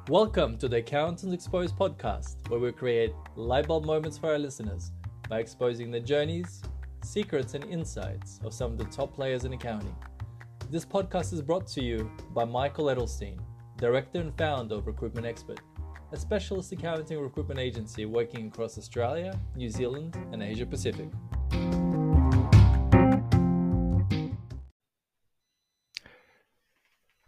Welcome to the Accountants Exposed podcast, where we create light bulb moments for our listeners by exposing the journeys, secrets, and insights of some of the top players in accounting. This podcast is brought to you by Michael Edelstein, Director and Founder of Recruitment Expert, a specialist accounting recruitment agency working across Australia, New Zealand, and Asia Pacific.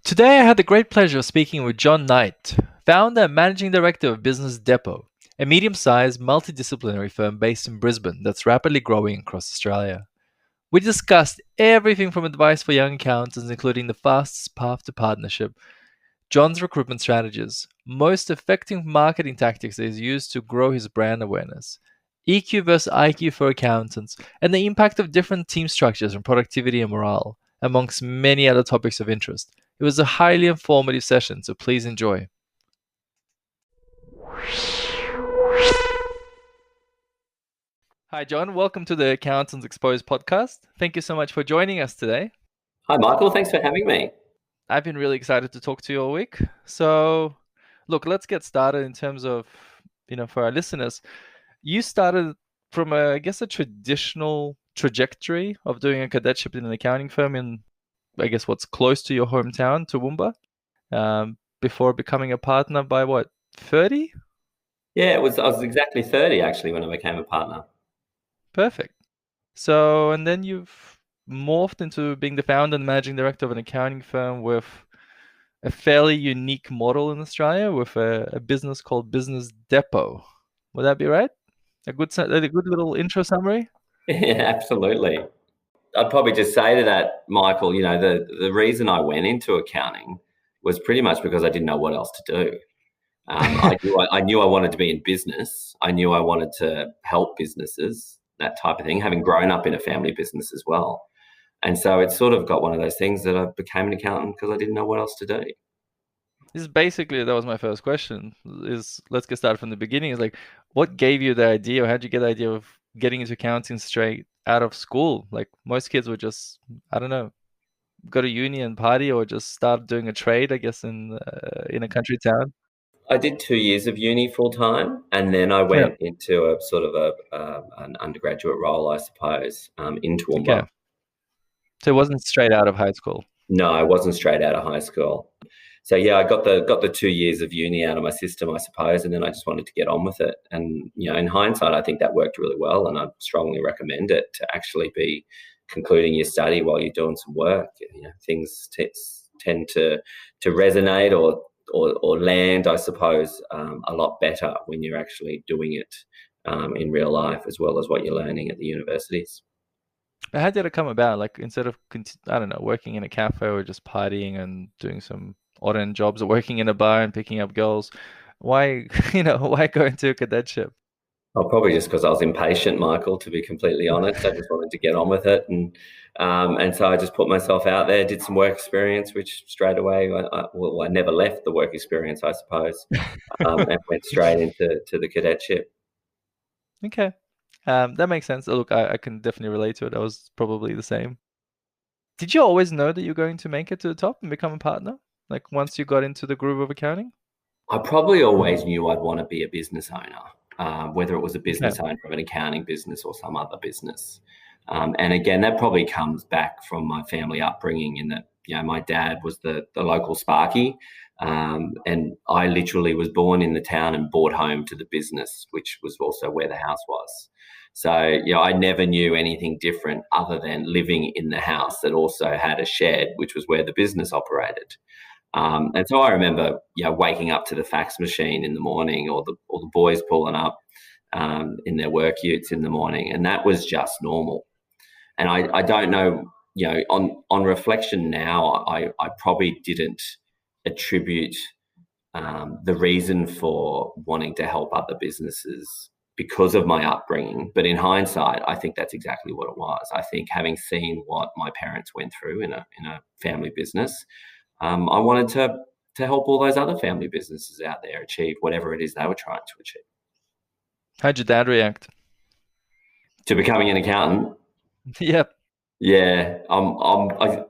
Today I had the great pleasure of speaking with John Knight, founder and managing director of BusinessDepot, a medium-sized multidisciplinary firm based in Brisbane that's rapidly growing across Australia. We discussed everything from advice for young accountants, including the fastest path to partnership, John's recruitment strategies, most effective marketing tactics that he's used to grow his brand awareness, EQ versus IQ for accountants, and the impact of different team structures on productivity and morale, amongst many other topics of interest. It was a highly informative session, so please enjoy. Hi, John. Welcome to the Accountants Exposed podcast. Thank you so much for joining us today. Hi, Michael. Thanks for having me. I've been really excited to talk to you all week. So, look, let's get started in terms of, for our listeners. You started from, a traditional trajectory of doing a cadetship in an accounting firm in, what's close to your hometown, Toowoomba, before becoming a partner by 30? Yeah, I was exactly 30 actually when I became a partner. Perfect. So, and then you've morphed into being the founder and managing director of an accounting firm with a fairly unique model in Australia with a business called BusinessDepot. Would that be right? A good little intro summary? Yeah, absolutely. I'd probably just say to that, Michael, the reason I went into accounting was pretty much because I didn't know what else to do. I knew I wanted to be in business. I knew I wanted to help businesses, that type of thing, having grown up in a family business as well. And so it sort of got one of those things that I became an accountant because I didn't know what else to do. That was my first question, let's get started from the beginning. Is like, what gave you the idea, or how did you get the idea of getting into accounting straight out of school? Like most kids would just, I don't know, go to uni and party, or just start doing a trade, I guess, in a country town. I did 2 years of uni full time, and then I went into a sort of an undergraduate role, I suppose, in Toowoomba. Okay. So it wasn't straight out of high school? No, I wasn't straight out of high school. So yeah, I got the 2 years of uni out of my system, I suppose, and then I just wanted to get on with it. And in hindsight, I think that worked really well, and I strongly recommend it to actually be concluding your study while you're doing some work. Things tend to resonate or land, I suppose, a lot better when you're actually doing it in real life, as well as what you're learning at the universities. But how did it come about? Like, instead of, I don't know, working in a cafe or just partying and doing some odd-end jobs, or working in a bar and picking up girls, why go into a cadetship? Oh, probably just because I was impatient, Michael, to be completely honest. I just wanted to get on with it. And so I just put myself out there, did some work experience, which straight away, I never left the work experience, I suppose, and went straight into the cadetship. Okay. That makes sense. Look, I can definitely relate to it. I was probably the same. Did you always know that you're going to make it to the top and become a partner? Like, once you got into the groove of accounting? I probably always knew I'd want to be a business owner, whether it was a business owner of an accounting business or some other business. And again, that probably comes back from my family upbringing, in that, my dad was the local Sparky, and I literally was born in the town and brought home to the business, which was also where the house was. So, I never knew anything different other than living in the house that also had a shed, which was where the business operated. And so I remember, waking up to the fax machine in the morning, or the boys pulling up in their work utes in the morning, and that was just normal. And I don't know, on reflection now, I probably didn't attribute the reason for wanting to help other businesses because of my upbringing. But in hindsight, I think that's exactly what it was. I think, having seen what my parents went through in a family business, I wanted to help all those other family businesses out there achieve whatever it is they were trying to achieve. How'd your dad react to becoming an accountant? Yep. Yeah,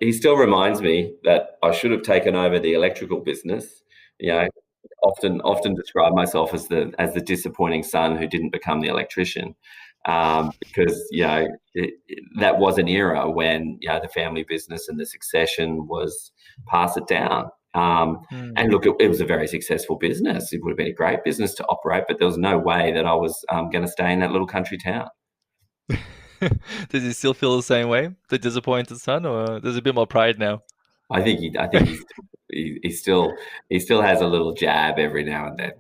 he still reminds me that I should have taken over the electrical business. often describe myself as the disappointing son who didn't become the electrician, because that was an era when the family business and the succession was pass it down. And look, it was a very successful business. It would have been a great business to operate, but there was no way that I was going to stay in that little country town. Does he still feel the same way, the disappointed son, or there's a bit more pride now? I think he still has a little jab every now and then.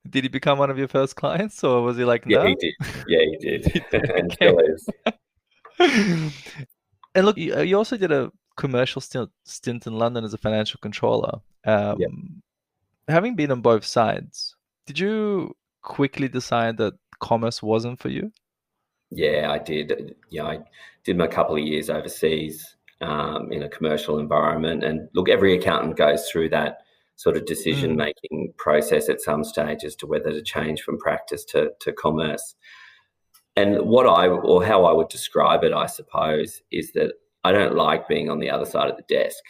Did he become one of your first clients, or was he like, Yeah, he no? did. Yeah, he did, and Okay. still is. And look, you also did a commercial stint in London as a financial controller. Yeah. Having been on both sides, did you quickly decide that commerce wasn't for you? Yeah, I did. Yeah, I did my couple of years overseas in a commercial environment. And look, every accountant goes through that sort of Mm, decision-making process at some stage as to whether to change from practice to commerce. And how I would describe it, I suppose, is that I don't like being on the other side of the desk.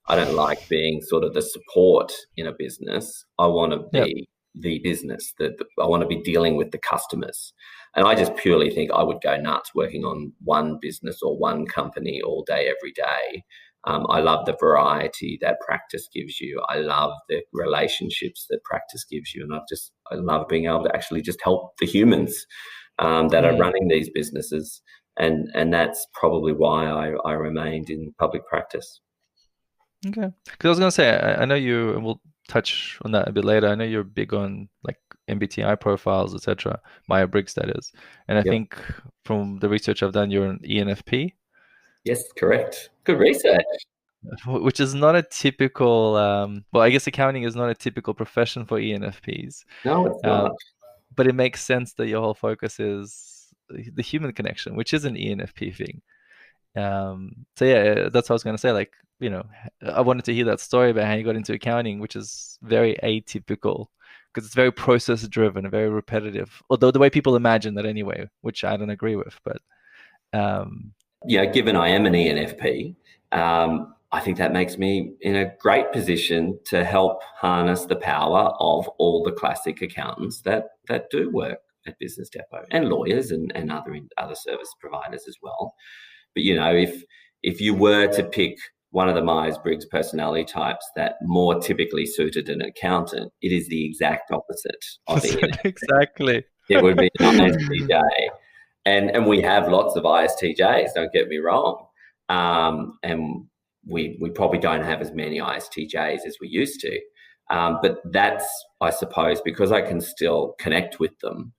I don't like being sort of the support in a business. I want to yep. be the business. I want to be dealing with the customers. And I just purely think I would go nuts working on one business or one company all day, every day. I love the variety that practice gives you. I love the relationships that practice gives you. And I love being able to actually just help the humans that are Mm, running these businesses. And that's probably why I remained in public practice. okay. Because I was gonna say, I know you, and we'll touch on that a bit later. I know you're big on like MBTI profiles, etc. Myers-Briggs, that is. And I Yep. think from the research I've done, you're an ENFP. Yes, correct. Good research. Which is not a typical, well, I guess accounting is not a typical profession for ENFPs. No, it's not. Um, but it makes sense that your whole focus is the human connection, which is an ENFP thing. So yeah, that's what I was going to say. Like, I wanted to hear that story about how you got into accounting, which is very atypical because it's very process driven and very repetitive. Although the way people imagine that anyway, which I don't agree with, but um, Given I am an ENFP, I think that makes me in a great position to help harness the power of all the classic accountants that do work at Business Depot, and lawyers and other service providers as well. But if you were to pick one of the Myers-Briggs personality types that more typically suited an accountant, it is the exact opposite of ENFP. exactly. It would be an ISTJ. And we have lots of ISTJs, don't get me wrong. And we probably don't have as many ISTJs as we used to. But that's, I suppose, because I can still connect with them,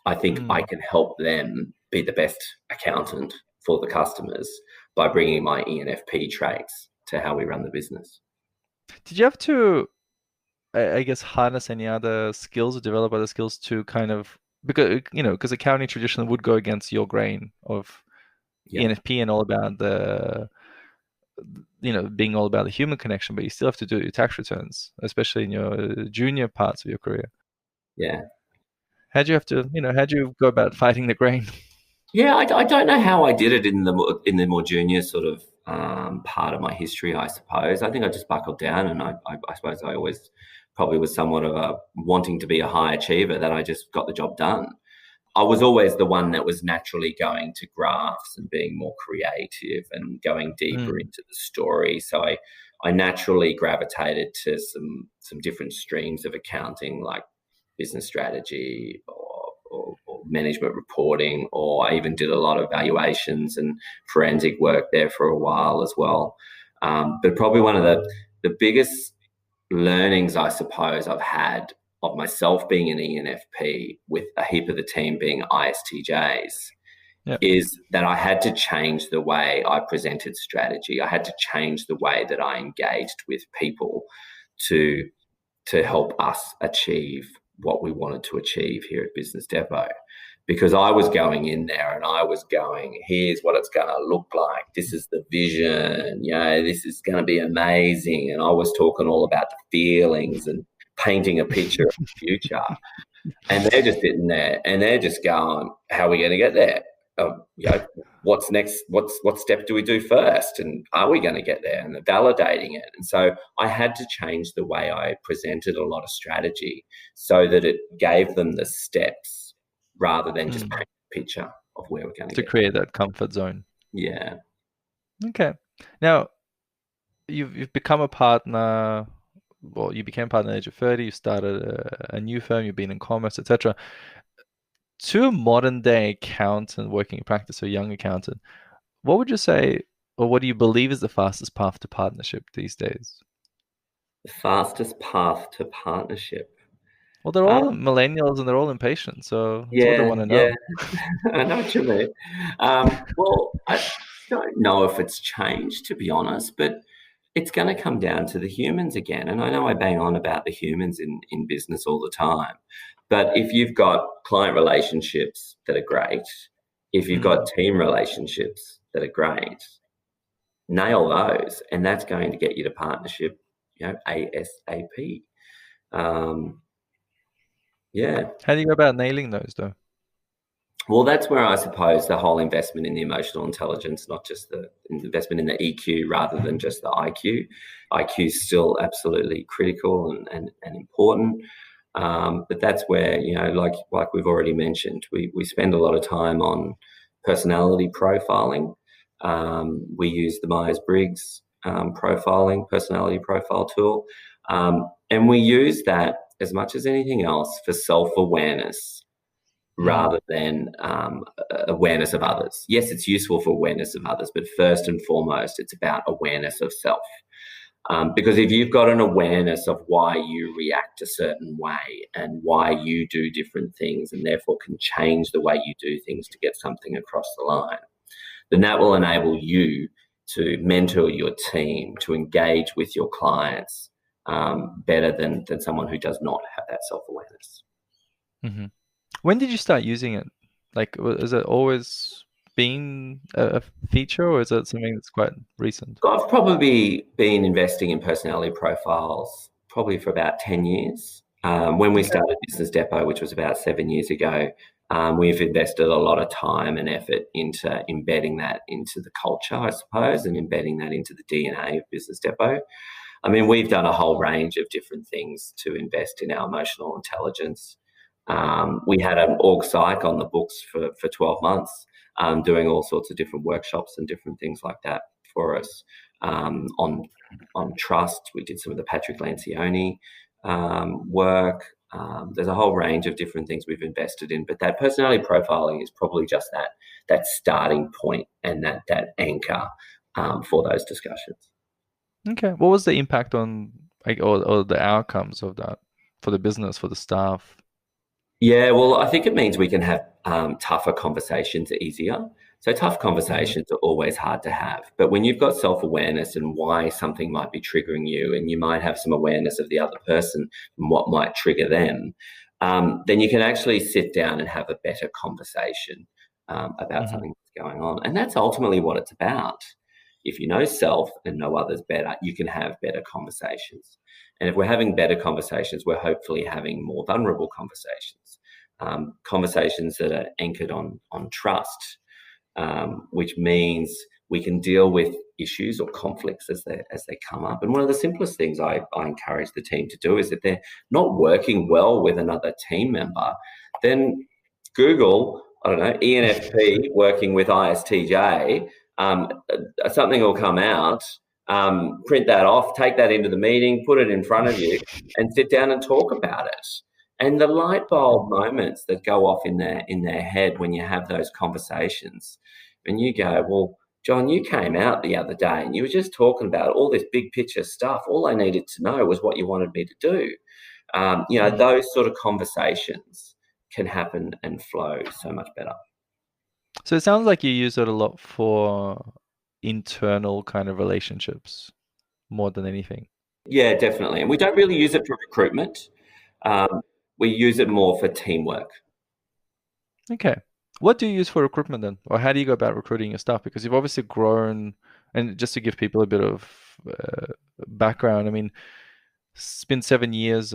I think I can help them be the best accountant for the customers by bringing my ENFP traits to how we run the business. Did you have to, I guess, harness any other skills or develop other skills to kind of, because accounting traditionally would go against your grain of Yeah. ENFP and all about being all about the human connection, but you still have to do your tax returns, especially in your junior parts of your career. Yeah. How'd you go about fighting the grain? Yeah, I don't know how I did it in the more junior sort of part of my history. I suppose I think I just buckled down, and I suppose I always probably was somewhat of a wanting to be a high achiever, that I just got the job done. I was always the one that was naturally going to graphs and being more creative and going deeper Mm, into the story. So I naturally gravitated to some different streams of accounting, like business strategy or management reporting, or I even did a lot of valuations and forensic work there for a while as well. But probably one of the biggest learnings, I suppose, I've had of myself being an ENFP with a heap of the team being ISTJs yeah. is that I had to change the way I presented strategy. I had to change the way that I engaged with people to help us achieve what we wanted to achieve here at Business Depot. Because I was going in there and I was going, here's what it's going to look like. This is the vision. This is going to be amazing. And I was talking all about the feelings and painting a picture of the future. And they're just sitting there and they're just going, how are we going to get there? what's next? What step do we do first? And are we going to get there? And validating it. And so I had to change the way I presented a lot of strategy so that it gave them the steps rather than just paint a picture of where we're going to To get. create that comfort zone. Yeah. Okay. Now, you've become a partner. Well, you became a partner at the age of 30. You started a new firm. You've been in commerce, etc. To a modern day accountant working in practice, or a young accountant, what would you say, or what do you believe is the fastest path to partnership these days? The fastest path to partnership. Well, they're all millennials and they're all impatient, so that's what they Yeah, want to yeah. know. I know what you mean. Well, I don't know if it's changed, to be honest, but it's going to come down to the humans again. And I know I bang on about the humans in business all the time, but if you've got client relationships that are great, if you've got team relationships that are great, nail those, and that's going to get you to partnership, ASAP. Yeah. How do you go about nailing those, though? Well, that's where I suppose the whole investment in the emotional intelligence, not just the investment in the EQ rather than just the IQ. IQ is still absolutely critical and important. But that's where, like we've already mentioned, we spend a lot of time on personality profiling. We use the Myers-Briggs personality profile tool. And we use that as much as anything else for self-awareness rather than awareness of others. Yes, it's useful for awareness of others, but first and foremost, it's about awareness of self. Because if you've got an awareness of why you react a certain way and why you do different things and therefore can change the way you do things to get something across the line, then that will enable you to mentor your team, to engage with your clients better than someone who does not have that self-awareness. Mm-hmm. When did you start using it? Like, has it always been a feature, or is it something that's quite recent? I've probably been investing in personality profiles probably for about 10 years. When we started Business Depot, which was about 7 years ago, we've invested a lot of time and effort into embedding that into the culture, I suppose, and embedding that into the DNA of Business Depot. I mean, we've done a whole range of different things to invest in our emotional intelligence. We had an org psych on the books for 12 months, doing all sorts of different workshops and different things like that for us. On trust, we did some of the Patrick Lancioni work. There's a whole range of different things we've invested in, but that personality profiling is probably just that starting point and that anchor for those discussions. Okay. What was the impact on, like, or the outcomes of that for the business, for the staff? Yeah, well, I think it means we can have tougher conversations easier. So tough conversations are always hard to have. But when you've got self-awareness and why something might be triggering you, and you might have some awareness of the other person and what might trigger them, then you can actually sit down and have a better conversation about something that's going on. And that's ultimately what it's about. If you know self and know others better, you can have better conversations. And if we're having better conversations, we're hopefully having more vulnerable conversations, conversations that are anchored on trust, which means we can deal with issues or conflicts as they come up. And one of the simplest things I encourage the team to do is if they're not working well with another team member, then Google, I don't know, ENFP working with ISTJ, something will come out. Print that off, take that into the meeting, put it in front of you, and sit down and talk about it. And the light bulb moments that go off in their head when you have those conversations, and you go, well, John, you came out the other day and you were just talking about all this big picture stuff. All I needed to know was what you wanted me to do. Those sort of conversations can happen and flow so much better. So it sounds like you use it a lot for internal kind of relationships more than anything. Yeah, definitely. And we don't really use it for recruitment. We use it more for teamwork. Okay. What do you use for recruitment then? Or how do you go about recruiting your staff? Because you've obviously grown, and just to give people a bit of background, I mean, it's been 7 years.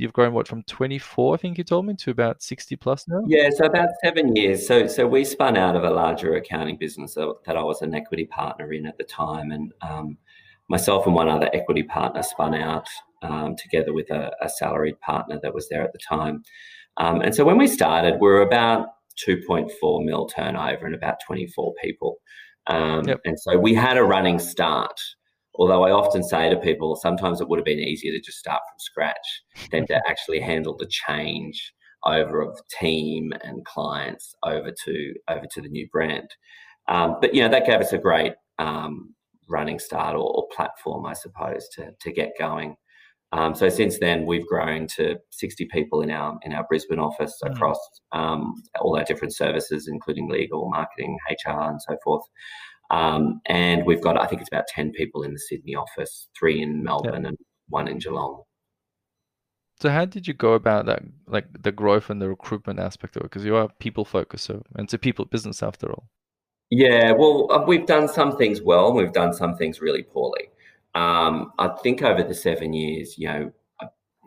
you've grown what from 24, I think you told me, to about 60 plus now? Yeah, so about 7 years. So we spun out of a larger accounting business that I was an equity partner in at the time, and myself and one other equity partner spun out together with a salaried partner that was there at the time. And so when we started, we were about 2.4 mil turnover and about 24 people. And so we had a running start. Although I often say to people, sometimes it would have been easier to just start from scratch than to actually handle the change over of team and clients over to the new brand. But that gave us a great running start or platform, I suppose, to get going. So since then, we've grown to 60 people in our Brisbane office across all our different services, including legal, marketing, HR, and so forth. And we've got, I think it's about 10 people in the Sydney office, 3 in Melbourne and 1 in Geelong. So how did you go about that, like the growth and the recruitment aspect of it? Because you are people focused, and it's a people business after all. Yeah, well, we've done some things well, and we've done some things really poorly. I think over the 7 years,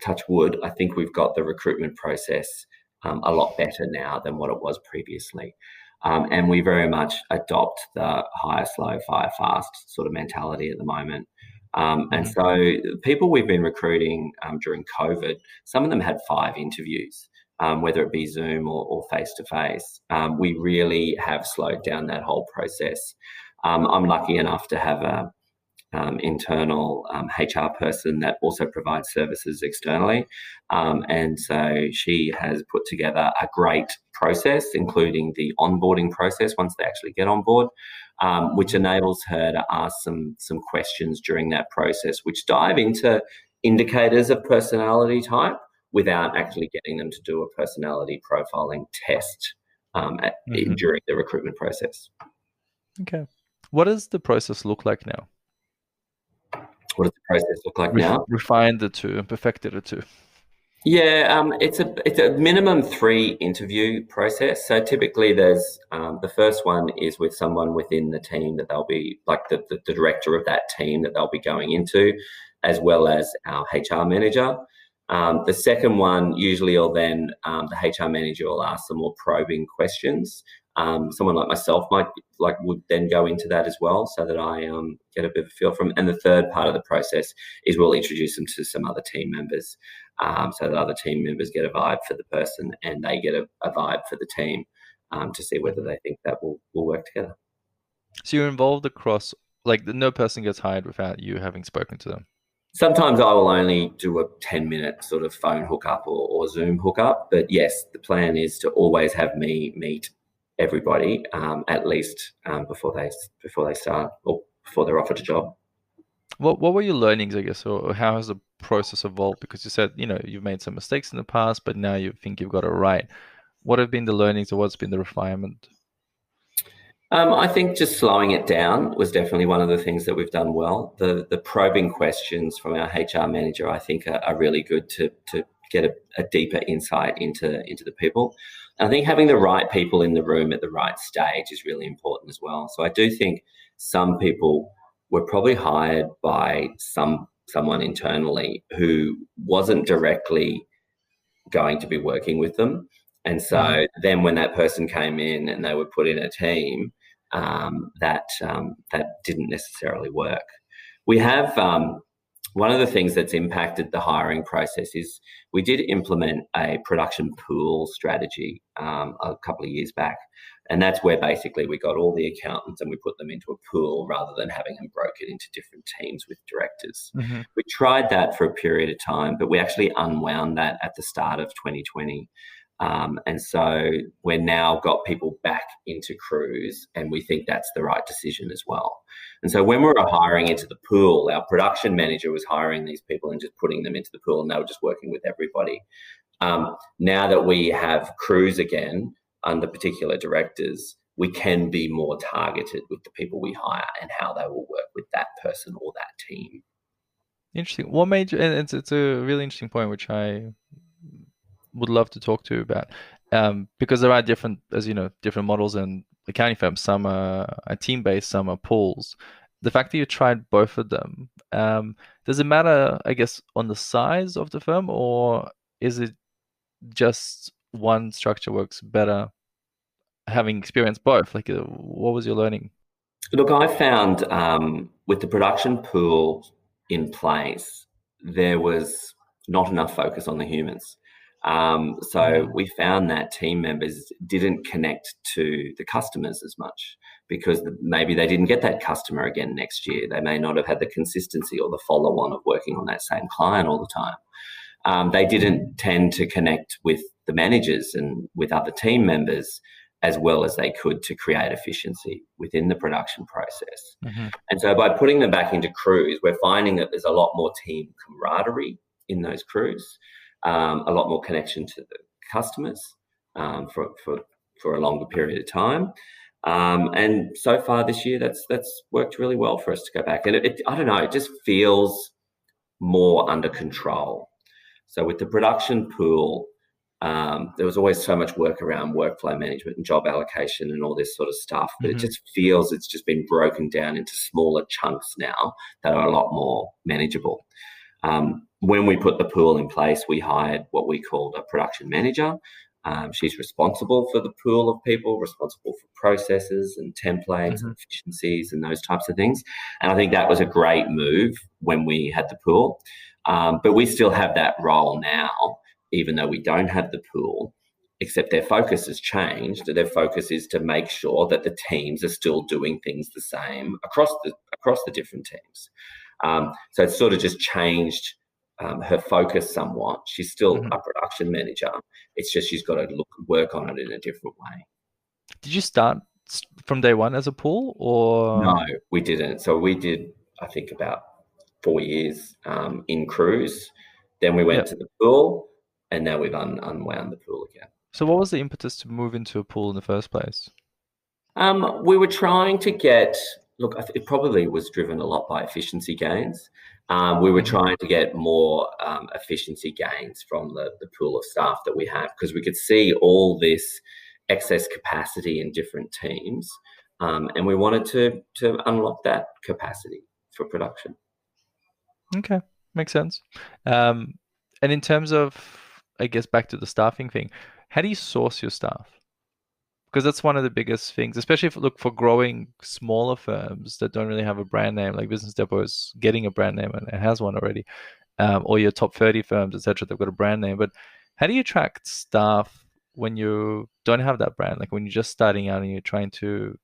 touch wood, I think we've got the recruitment process a lot better now than what it was previously. And we very much adopt the hire slow, fire fast sort of mentality at the moment. And so the people we've been recruiting during COVID, some of them had 5 interviews, whether it be Zoom or face-to-face. We really have slowed down that whole process. I'm lucky enough to have a internal HR person that also provides services externally. And so she has put together a great process, including the onboarding process once they actually get on board, which enables her to ask some questions during that process, which dive into indicators of personality type without actually getting them to do a personality profiling test during the recruitment process. Okay. What does the process look like now? What does the process look like now? Refined it to and perfected it to. Yeah, it's a minimum 3 interview process. So typically there's the first one is with someone within the team that they'll be like the director of that team that they'll be going into, as well as our HR manager. The second one, usually, or then the HR manager will ask some more probing questions. Someone like myself would then go into that as well, so that I get a bit of a feel from. And the third part of the process is we'll introduce them to some other team members, so that other team members get a vibe for the person and they get a vibe for the team to see whether they think that will work together. So you're involved across, like, no person gets hired without you having spoken to them. Sometimes I will only do a 10-minute sort of phone hookup or Zoom hookup, but yes, the plan is to always have me meet everybody at least before they start or before they're offered a job. What were your learnings, I guess, or how has the process evolved? Because you said you've made some mistakes in the past, but now you think you've got it right. What have been the learnings, or what's been the refinement? I think just slowing it down was definitely one of the things that we've done well. The probing questions from our HR manager, I think, are really good to get a deeper insight into the people. And I think having the right people in the room at the right stage is really important as well. So I do think some people were probably hired by someone internally who wasn't directly going to be working with them. And so then when that person came in and they were put in a team, that didn't necessarily work. We have one of the things that's impacted the hiring process is we did implement a production pool strategy a couple of years back. And that's where basically we got all the accountants and we put them into a pool rather than having them broken into different teams with directors. We tried that for a period of time, but we actually unwound that at the start of 2020. And so we're now got people back into crews, and we think that's the right decision as well. And so when we were hiring into the pool, our production manager was hiring these people and just putting them into the pool, and they were just working with everybody. Now that we have crews again under particular directors, we can be more targeted with the people we hire and how they will work with that person or that team. Interesting. What made you, and it's a really interesting point, which I would love to talk to you about, because there are different, as you know, different models in accounting firms. Some are team-based, some are pools. The fact that you tried both of them, does it matter, I guess, on the size of the firm, or is it just one structure works better? Having experienced both, like, what was your learning? Look, I found with the production pool in place, there was not enough focus on the humans. So we found that team members didn't connect to the customers as much because maybe they didn't get that customer again next year. They may not have had the consistency or the follow on of working on that same client all the time. They didn't tend to connect with the managers and with other team members as well as they could to create efficiency within the production process. Mm-hmm. And so by putting them back into crews, we're finding that there's a lot more team camaraderie in those crews, a lot more connection to the customers for a longer period of time. And so far this year, that's worked really well for us to go back. And I don't know, it just feels more under control. So with the production pool, there was always so much work around workflow management and job allocation and all this sort of stuff, but it just feels it's just been broken down into smaller chunks now that are a lot more manageable. When we put the pool in place, we hired what we called a production manager. She's responsible for the pool of people, responsible for processes and templates and efficiencies and those types of things. And I think that was a great move when we had the pool. But we still have that role now, even though we don't have the pool, except their focus has changed. Their focus is to make sure that the teams are still doing things the same across the different teams. So it's sort of just changed her focus somewhat. She's still a production manager. It's just she's got to work on it in a different way. Did you start from day one as a pool, or? No, we didn't. So we did, I think, about 4 years in crews. Then we went to the pool, and now we've unwound the pool again. So what was the impetus to move into a pool in the first place? We were trying to get, look, it probably was driven a lot by efficiency gains. We were trying to get more efficiency gains from the pool of staff that we have, because we could see all this excess capacity in different teams, and we wanted to unlock that capacity for production. Okay, makes sense. And in terms of, I guess, back to the staffing thing, how do you source your staff? Because that's one of the biggest things, especially if look for growing smaller firms that don't really have a brand name, like Business Depot is getting a brand name and it has one already, or your top 30 firms, etc. They've got a brand name. But how do you attract staff when you don't have that brand? Like when you're just starting out and you're trying to,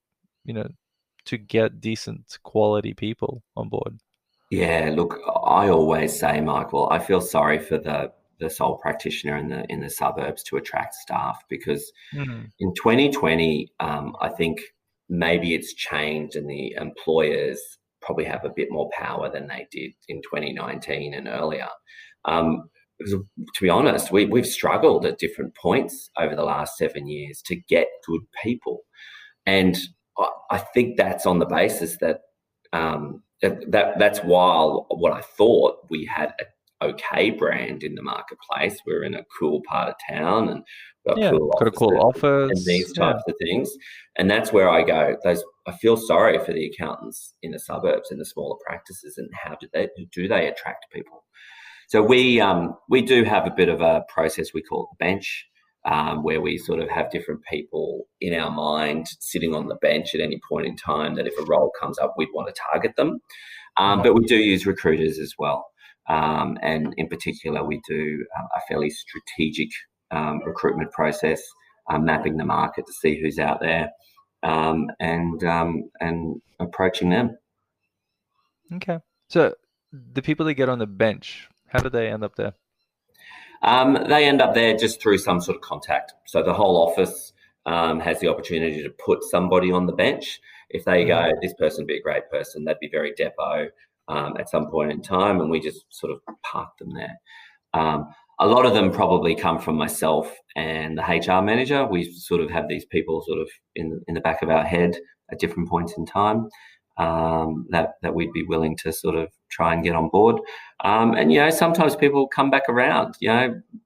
to get decent quality people on board? Yeah, look, I always say, Michael, I feel sorry for the sole practitioner in the suburbs to attract staff, because in 2020, I think maybe it's changed and the employers probably have a bit more power than they did in 2019 and earlier. Because, to be honest, we've struggled at different points over the last 7 years to get good people. And I think that's on the basis that that's while what I thought we had an okay brand in the marketplace. We're in a cool part of town and got a cool office and these types of things. And that's where I go. I feel sorry for the accountants in the suburbs and the smaller practices, and how do they attract people? So we do have a bit of a process we call bench, where we sort of have different people in our mind sitting on the bench at any point in time that if a role comes up, we'd want to target them. But we do use recruiters as well. And in particular, we do a fairly strategic recruitment process, mapping the market to see who's out there, and approaching them. Okay. So the people that get on the bench, how do they end up there? They end up there just through some sort of contact. So the whole office has the opportunity to put somebody on the bench. If they go, this person would be a great person, they'd be very depot at some point in time, and we just sort of park them there. A lot of them probably come from myself and the HR manager. We sort of have these people sort of in the back of our head at different points in time that we'd be willing to sort of try and get on board. And, sometimes people come back around.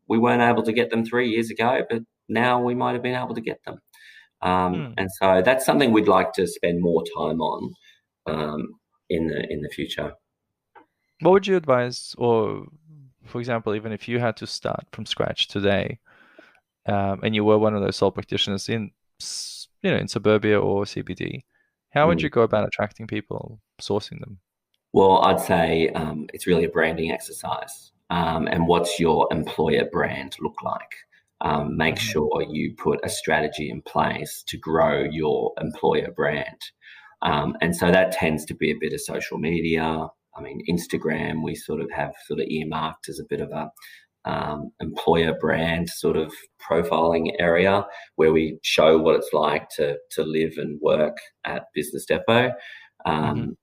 We weren't able to get them 3 years ago, but now we might have been able to get them. And so that's something we'd like to spend more time on in the future. What would you advise, or for example, even if you had to start from scratch today, and you were one of those sole practitioners in, in suburbia or CBD, how would Mm. you go about attracting people, sourcing them? Well, I'd say it's really a branding exercise. And what's your employer brand look like? Make Hmm. sure you put a strategy in place to grow your employer brand. And so that tends to be a bit of social media. I mean, Instagram, we sort of have sort of earmarked as a bit of a employer brand sort of profiling area where we show what it's like to live and work at Business Depot. Hmm. Um,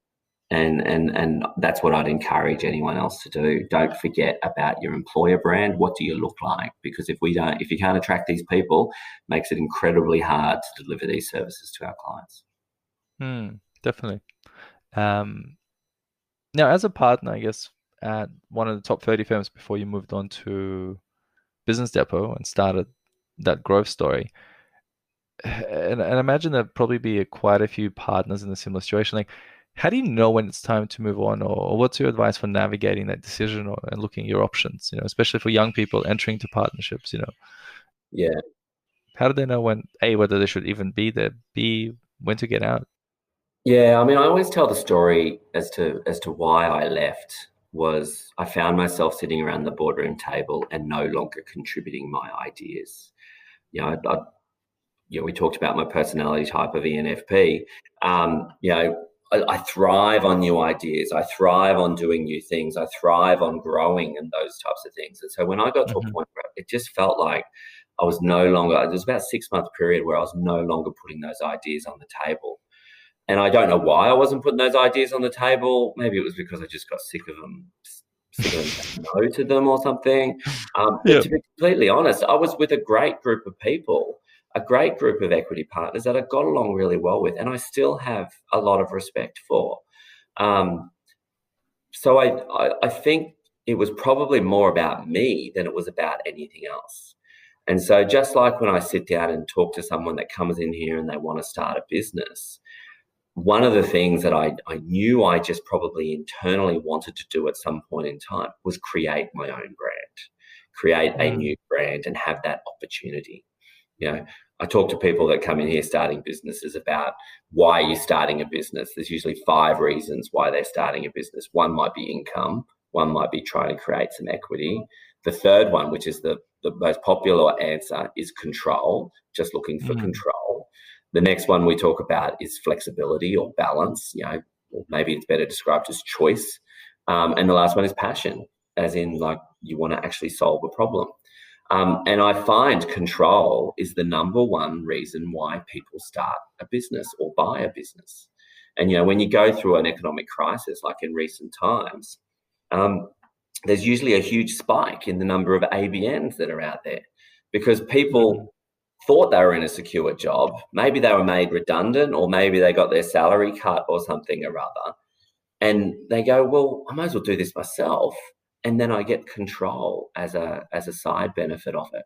and that's what I'd encourage anyone else to do. Don't forget about your employer brand. What do you look like? Because if you can't attract these people, it makes it incredibly hard to deliver these services to our clients. Definitely. Um, Now, as a partner, I guess, at one of the top 30 firms before you moved on to Business Depot and started that growth story, and I imagine there'd probably be quite a few partners in a similar situation. Like, how do you know when it's time to move on, or what's your advice for navigating that decision and looking at your options, especially for young people entering into partnerships, Yeah. how do they know when, A, whether they should even be there, B, when to get out? Yeah, I mean, I always tell the story as to why I left was I found myself sitting around the boardroom table and no longer contributing my ideas. I we talked about my personality type of ENFP. I thrive on new ideas. I thrive on doing new things. I thrive on growing and those types of things. And so when I got to a Hmm. point where it just felt like I was no longer, there was about a 6 month period where I was no longer putting those ideas on the table. And I don't know why I wasn't putting those ideas on the table. Maybe it was because I just got sick of them saying no to them or something. But Yeah. to be completely honest, I was with a great group of people, a great group of equity partners that I got along really well with, and I still have a lot of respect for. Um, so I think it was probably more about me than it was about anything else. And so just like when I sit down and talk to someone that comes in here and they want to start a business, one of the things that I knew I just probably internally wanted to do at some point in time was create my own brand, create a Mm. new brand and have that opportunity. I talk to people that come in here starting businesses about why you're starting a business. There's usually 5 reasons why they're starting a business. One might be income. One might be trying to create some equity. The third one, which is the most popular answer, is control, just looking for Mm. control. The next one we talk about is flexibility or balance, or maybe it's better described as choice. And the last one is passion, as in like you want to actually solve a problem. And I find control is the number one reason why people start a business or buy a business. And, when you go through an economic crisis, like in recent times, um, there's usually a huge spike in the number of ABNs that are out there because Mm. people thought they were in a secure job. Maybe they were made redundant or maybe they got their salary cut or something or other. And they go, well, I might as well do this myself. And then I get control as a side benefit of it.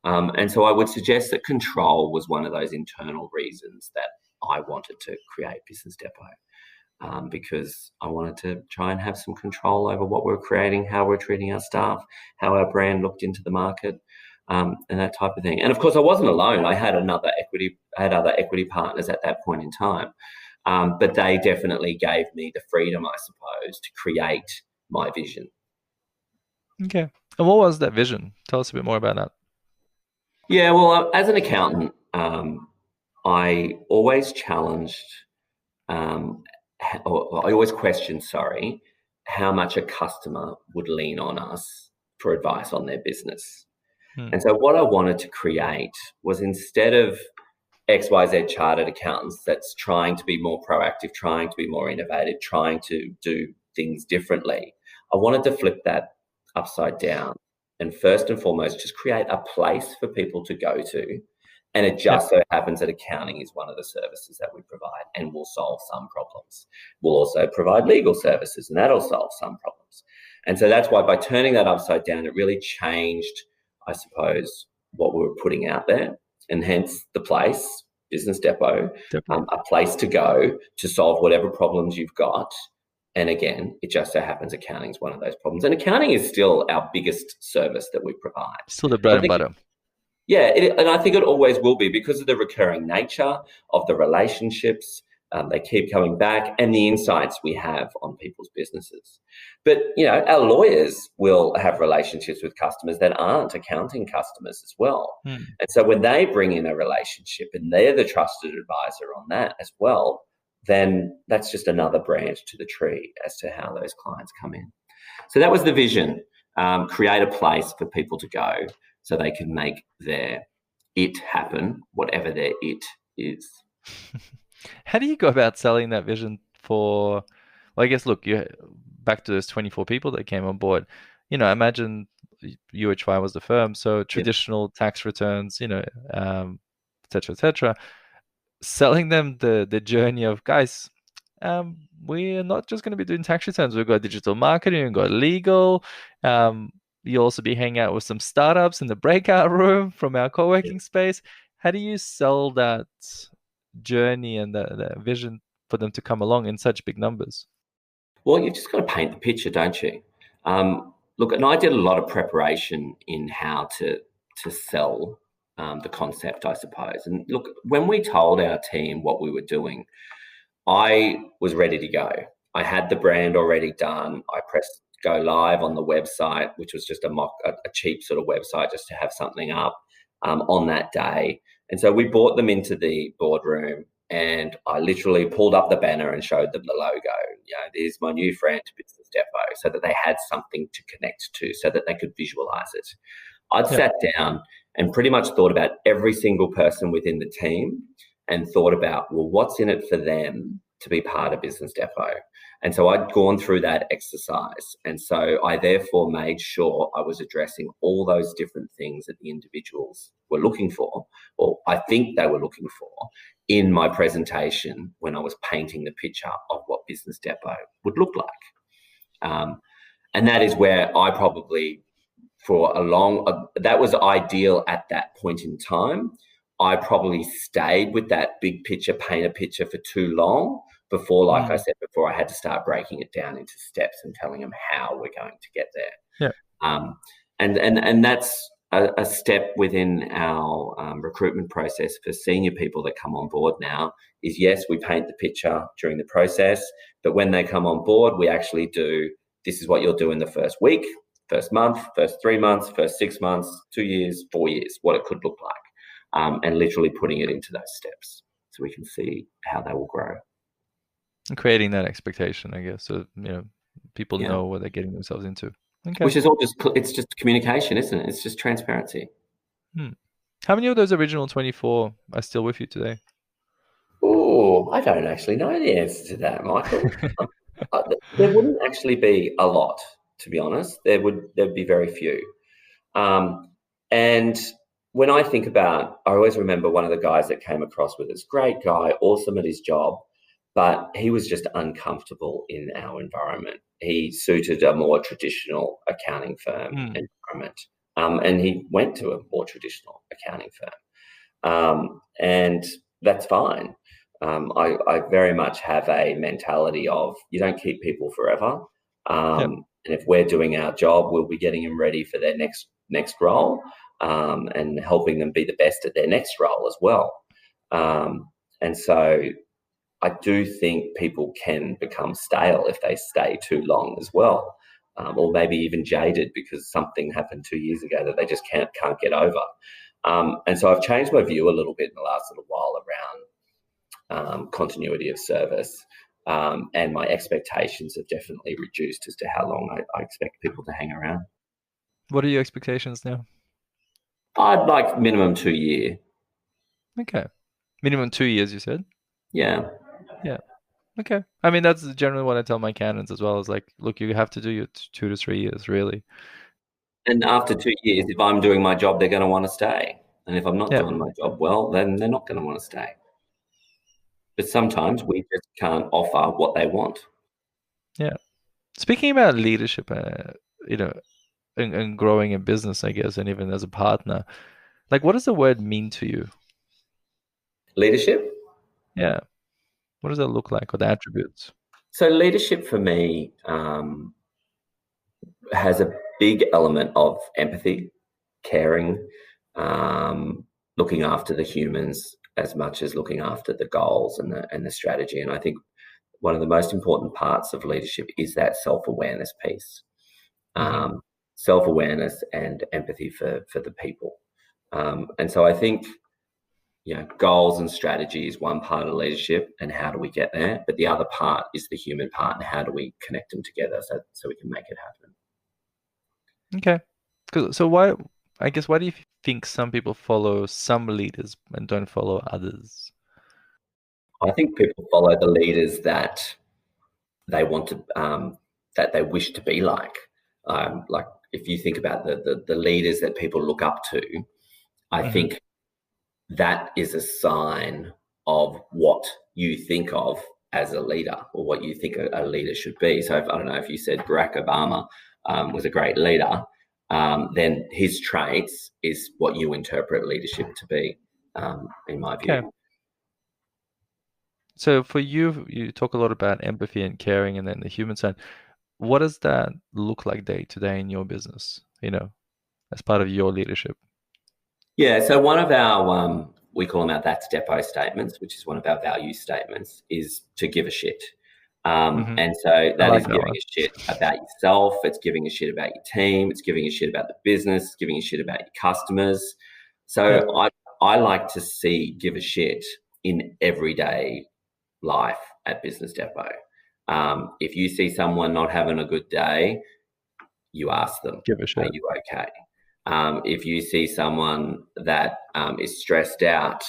And so I would suggest that control was one of those internal reasons that I wanted to create Business Depot, because I wanted to try and have some control over what we're creating, how we're treating our staff, how our brand looked into the market, and that type of thing. And of course, I wasn't alone. I had other equity partners at that point in time. But they definitely gave me the freedom, I suppose, to create my vision. Okay. And what was that vision? Tell us a bit more about that. Yeah, well, as an accountant, I always challenged, or I always questioned, sorry, how much a customer would lean on us for advice on their business. Hmm. And so what I wanted to create was instead of XYZ chartered accountants that's trying to be more proactive, trying to be more innovative, trying to do things differently. I wanted to flip that upside down and first and foremost, just create a place for people to go to. And it Yep. just so happens that accounting is one of the services that we provide and will solve some problems. We'll also provide legal services and that'll solve some problems. And so that's why by turning that upside down, it really changed, I suppose, what we were putting out there and hence the place, Business Depot, Definitely. a place to go to solve whatever problems you've got And again, it just so happens accounting is one of those problems. And accounting is still our biggest service that we provide. Still the bread and butter. Yeah, and I think it always will be because of the recurring nature of the relationships. They keep coming back, and the insights we have on people's businesses. But our lawyers will have relationships with customers that aren't accounting customers as well. And so when they bring in a relationship and they're the trusted advisor on that as well, then that's just another branch to the tree as to how those clients come in. So that was the vision: create a place for people to go so they can make their it happen, whatever their it is. How do you go about selling that vision for, well, I guess, look, you back to those 24 people that came on board. Imagine UHY was the firm, so traditional tax returns, et cetera, et cetera. Selling them the journey of, guys, we're not just going to be doing tax returns. We've got digital marketing, we've got legal. You'll also be hanging out with some startups in the breakout room from our co-working space. How do you sell that journey and the vision for them to come along in such big numbers? Well, you've just got to paint the picture, don't you? Look, and I did a lot of preparation in how to sell the concept, I suppose. And look, when we told our team what we were doing, I was ready to go. I had the brand already done. I pressed go live on the website, which was just a cheap sort of website just to have something up on that day. And so we brought them into the boardroom, and I literally pulled up the banner and showed them the logo. There's my new brand, Business Depot, so that they had something to connect to, so that they could visualize it. I'd sat down and pretty much thought about every single person within the team and thought about, well, what's in it for them to be part of Business Depot? And so I'd gone through that exercise. And so I therefore made sure I was addressing all those different things that the individuals were looking for, or I think they were looking for, in my presentation when I was painting the picture of what Business Depot would look like. And that is where I probably, that was ideal at that point in time. I probably stayed with that big picture, paint a picture for too long before, like I said before, I had to start breaking it down into steps and telling them how we're going to get there. And that's a step within our recruitment process for senior people that come on board now is, yes, we paint the picture during the process, but when they come on board, we actually do, this is what you'll do in the first week, first month, first 3 months, first 6 months, 2 years, 4 years, what it could look like, and literally putting it into those steps so we can see how they will grow. And creating that expectation, I guess, so people know what they're getting themselves into. Okay. Which is all it's just communication, isn't it? It's just transparency. How many of those original 24 are still with you today? Oh, I don't actually know the answer to that, Michael. There wouldn't actually be a lot, to be honest. There'd be very few. And when I think about, I always remember one of the guys that came across with us, great guy, awesome at his job, but he was just uncomfortable in our environment. He suited a more traditional accounting firm environment, and he went to a more traditional accounting firm, and that's fine. I very much have a mentality of you don't keep people forever, and if we're doing our job, we'll be getting them ready for their next role, and helping them be the best at their next role as well. And so I do think people can become stale if they stay too long as well, or maybe even jaded because something happened 2 years ago that they just can't get over. And so I've changed my view a little bit in the last little while around continuity of service, and my expectations have definitely reduced as to how long I expect people to hang around. What are your expectations now? I'd like minimum 2 year. Okay. Minimum 2 years, you said? Yeah. Okay. I mean, that's generally what I tell my candidates as well, is like, look, you have to do your 2 to 3 years, really. And after 2 years, if I'm doing my job, they're going to want to stay. And if I'm not doing my job well, then they're not going to want to stay. But sometimes we just can't offer what they want. Yeah. Speaking about leadership, and growing a business, I guess, and even as a partner, like, what does the word mean to you? Leadership? Yeah. What does that look like, or the attributes? So leadership for me has a big element of empathy, caring, looking after the humans as much as looking after the goals and the strategy. And I think one of the most important parts of leadership is that self-awareness piece, self-awareness and empathy for the people. And so I think, goals and strategy is one part of leadership, and how do we get there? But the other part is the human part, and how do we connect them together so we can make it happen? Okay. So why do you think some people follow some leaders and don't follow others? I think people follow the leaders that they want to, that they wish to be like. Like if you think about the leaders that people look up to, I think that is a sign of what you think of as a leader, or what you think a leader should be. So I don't know, if you said Barack Obama was a great leader, then his traits is what you interpret leadership to be, in my view. Okay. So for you talk a lot about empathy and caring and then the human side. What does that look like day to day in your business, as part of your leadership? Yeah, so one of our, we call them our That's Depot statements, which is one of our value statements, is to give a shit. And so that is giving a shit about yourself. It's giving a shit about your team. It's giving a shit about the business. It's giving a shit about your customers. So I like to see give a shit in everyday life at Business Depot. If you see someone not having a good day, you ask them, Give a shit. are you okay? If you see someone that is stressed out,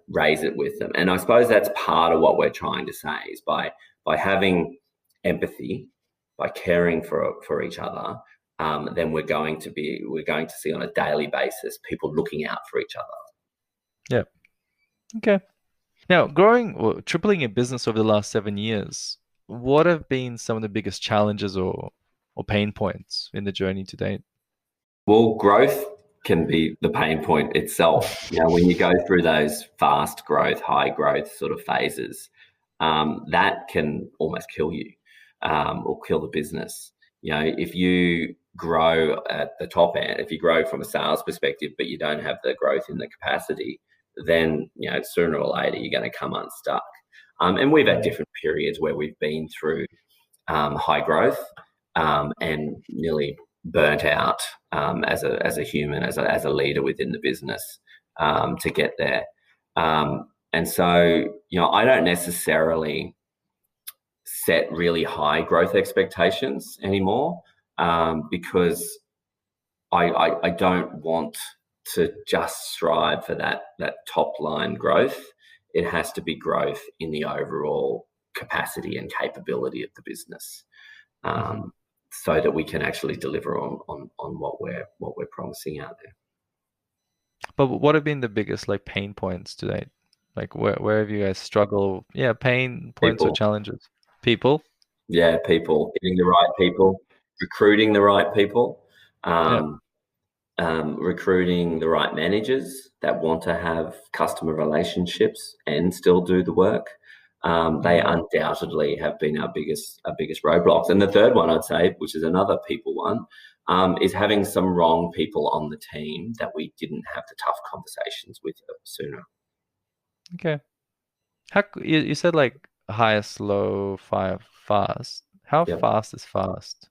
raise it with them. And I suppose that's part of what we're trying to say, is by having empathy, by caring for each other, then we're going to see on a daily basis people looking out for each other. Yeah. Okay. Now, growing or tripling your business over the last 7 years, what have been some of the biggest challenges or pain points in the journey to date? Well, growth can be the pain point itself. When you go through those fast growth, high growth sort of phases, that can almost kill you, or kill the business. If you grow at the top end, if you grow from a sales perspective, but you don't have the growth in the capacity, then, sooner or later you're going to come unstuck. And we've had different periods where we've been through high growth and nearly burnt out as a human, as a leader within the business, to get there. And so, I don't necessarily set really high growth expectations anymore, because I don't want to just strive for that top line growth. It has to be growth in the overall capacity and capability of the business, so that we can actually deliver on what we're promising out there. But what have been the biggest pain points to date? Where have you guys struggled? Yeah, pain points or challenges. People. Yeah, people. Getting the right people, recruiting the right people, recruiting the right managers that want to have customer relationships and still do the work. They undoubtedly have been our biggest roadblocks. And the third one, I'd say, which is another people one, is having some wrong people on the team that we didn't have the tough conversations with sooner. Okay. You said high, slow, fast. How fast is fast?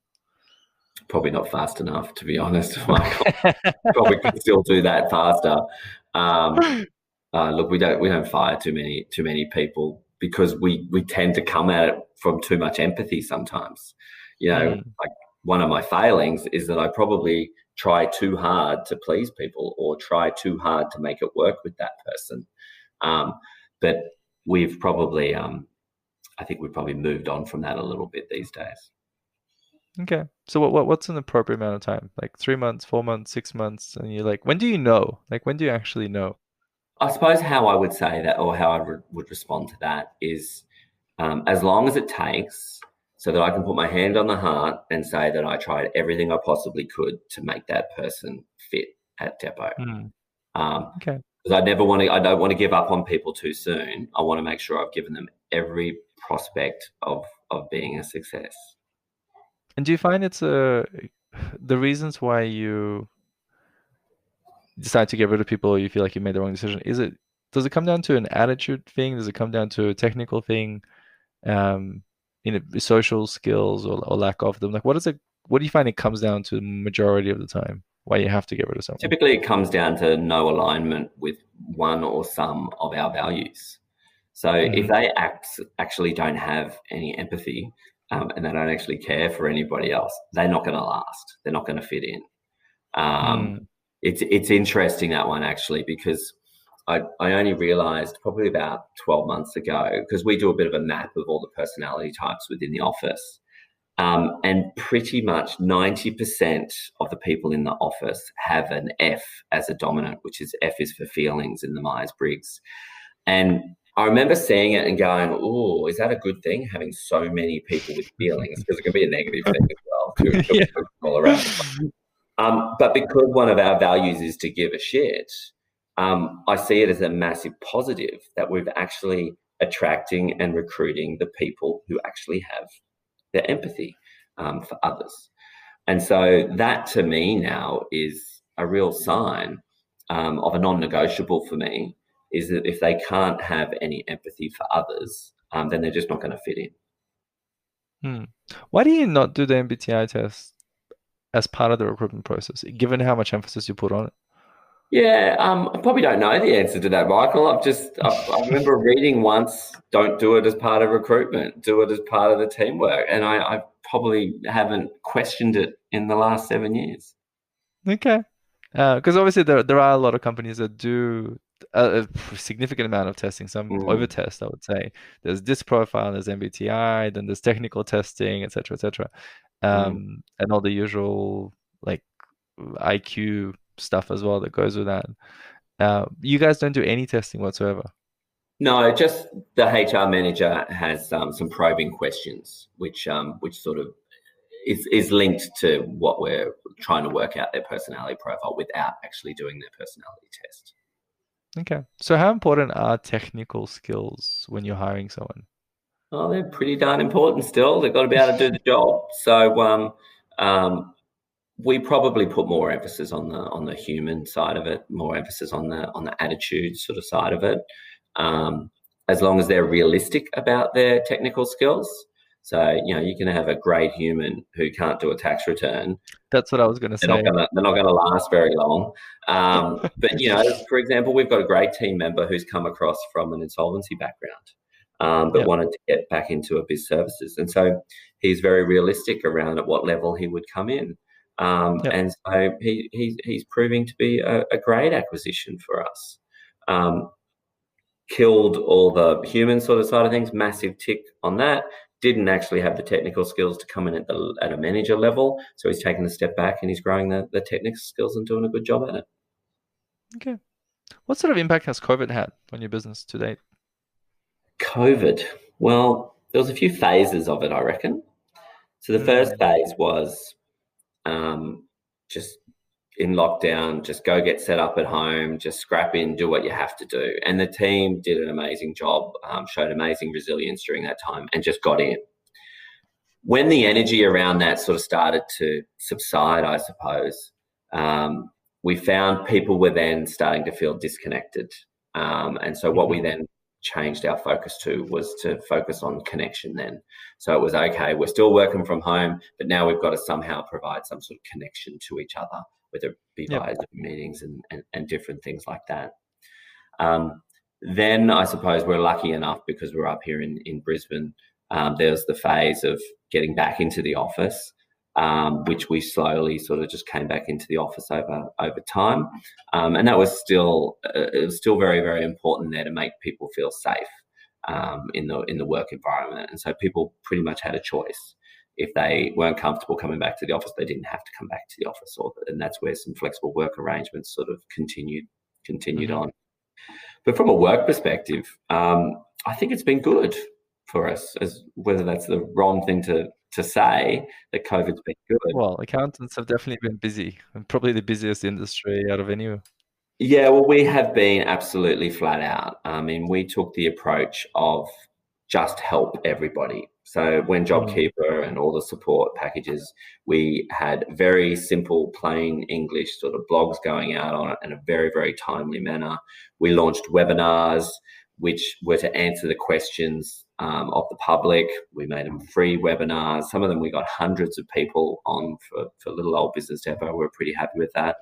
Probably not fast enough, to be honest. Probably could still do that faster. Look, we don't fire too many people, because we tend to come at it from too much empathy sometimes. Like one of my failings is that I probably try too hard to please people, or try too hard to make it work with that person. But we've probably, I think we've probably moved on from that a little bit these days. Okay. So what's an appropriate amount of time? 3 months, 4 months, 6 months? And you're when do you know? When do you actually know? I suppose how I would say that, or how I would respond to that, is as long as it takes, so that I can put my hand on the heart and say that I tried everything I possibly could to make that person fit at Depot. Okay. Because I don't want to give up on people too soon. I want to make sure I've given them every prospect of being a success. And do you find it's the reasons why you decide to get rid of people, or you feel like you made the wrong decision? Does it come down to an attitude thing? Does it come down to a technical thing? Um, social skills or lack of them? Like, what do you find it comes down to majority of the time? Why you have to get rid of someone? Typically, it comes down to no alignment with one or some of our values. So if they actually don't have any empathy, and they don't actually care for anybody else, they're not going to last. They're not going to fit in. It's interesting, that one, actually, because I only realised probably about 12 months ago, because we do a bit of a map of all the personality types within the office. And pretty much 90% of the people in the office have an F as a dominant, which is F is for feelings in the Myers-Briggs. And I remember seeing it and going, oh, is that a good thing, having so many people with feelings? Because it can be a negative thing as well, to all around. But because one of our values is to give a shit, I see it as a massive positive that we've actually attracting and recruiting the people who actually have their empathy for others. And so that, to me, now is a real sign of a non-negotiable for me, is that if they can't have any empathy for others, then they're just not going to fit in. Why do you not do the MBTI test as part of the recruitment process, given how much emphasis you put on it? Yeah, I probably don't know the answer to that, Michael. I remember reading once, don't do it as part of recruitment, do it as part of the teamwork. And I probably haven't questioned it in the last 7 years. Okay. Because obviously there are a lot of companies that do a significant amount of testing, some over test, I would say. There's DISC profile, there's MBTI, then there's technical testing, etc., etc. And all the usual like IQ stuff as well that goes with that. You guys don't do any testing whatsoever? No, just the HR manager has some probing questions, which sort of is linked to what we're trying to work out their personality profile without actually doing their personality test. Okay. So how important are technical skills when you're hiring someone? Oh, they're pretty darn important still. They've got to be able to do the job. So we probably put more emphasis on the human side of it, more emphasis on the attitude sort of side of it. As long as they're realistic about their technical skills. So, you can have a great human who can't do a tax return. That's what I was going to say. They're not going to last very long. But, for example, we've got a great team member who's come across from an insolvency background, but wanted to get back into a biz services. And so he's very realistic around at what level he would come in. And so he's proving to be a great acquisition for us. Killed all the human sort of side of things, massive tick on that. Didn't actually have the technical skills to come in at a manager level. So he's taken a step back and he's growing the technical skills and doing a good job at it. Okay. What sort of impact has COVID had on your business to date? COVID. Well, there was a few phases of it, I reckon. So the first phase was just in lockdown, just go get set up at home, just scrap in, do what you have to do. And the team did an amazing job, showed amazing resilience during that time and just got in. When the energy around that sort of started to subside, I suppose, we found people were then starting to feel disconnected. And so what we then changed our focus to was to focus on connection then. So it was, okay, we're still working from home, but now we've got to somehow provide some sort of connection to each other, whether it be via Zoom meetings and different things like that. Then I suppose we're lucky enough, because we're up here in Brisbane, there's the phase of getting back into the office, which we slowly sort of just came back into the office over time. And that was still very, very important there to make people feel safe in the work environment. And so people pretty much had a choice. If they weren't comfortable coming back to the office, they didn't have to come back to the office, and that's where some flexible work arrangements sort of continued on. But from a work perspective, I think it's been good for us, as whether that's the wrong thing to say, that COVID's been good. Well, accountants have definitely been busy, and probably the busiest industry out of any. Yeah, well, we have been absolutely flat out. I mean, we took the approach of just help everybody. So when JobKeeper and all the support packages, we had very simple, plain English sort of blogs going out on it in a very, very timely manner. We launched webinars, which were to answer the questions of the public. We made them free webinars. Some of them we got hundreds of people on for little old Business Depot. We're pretty happy with that.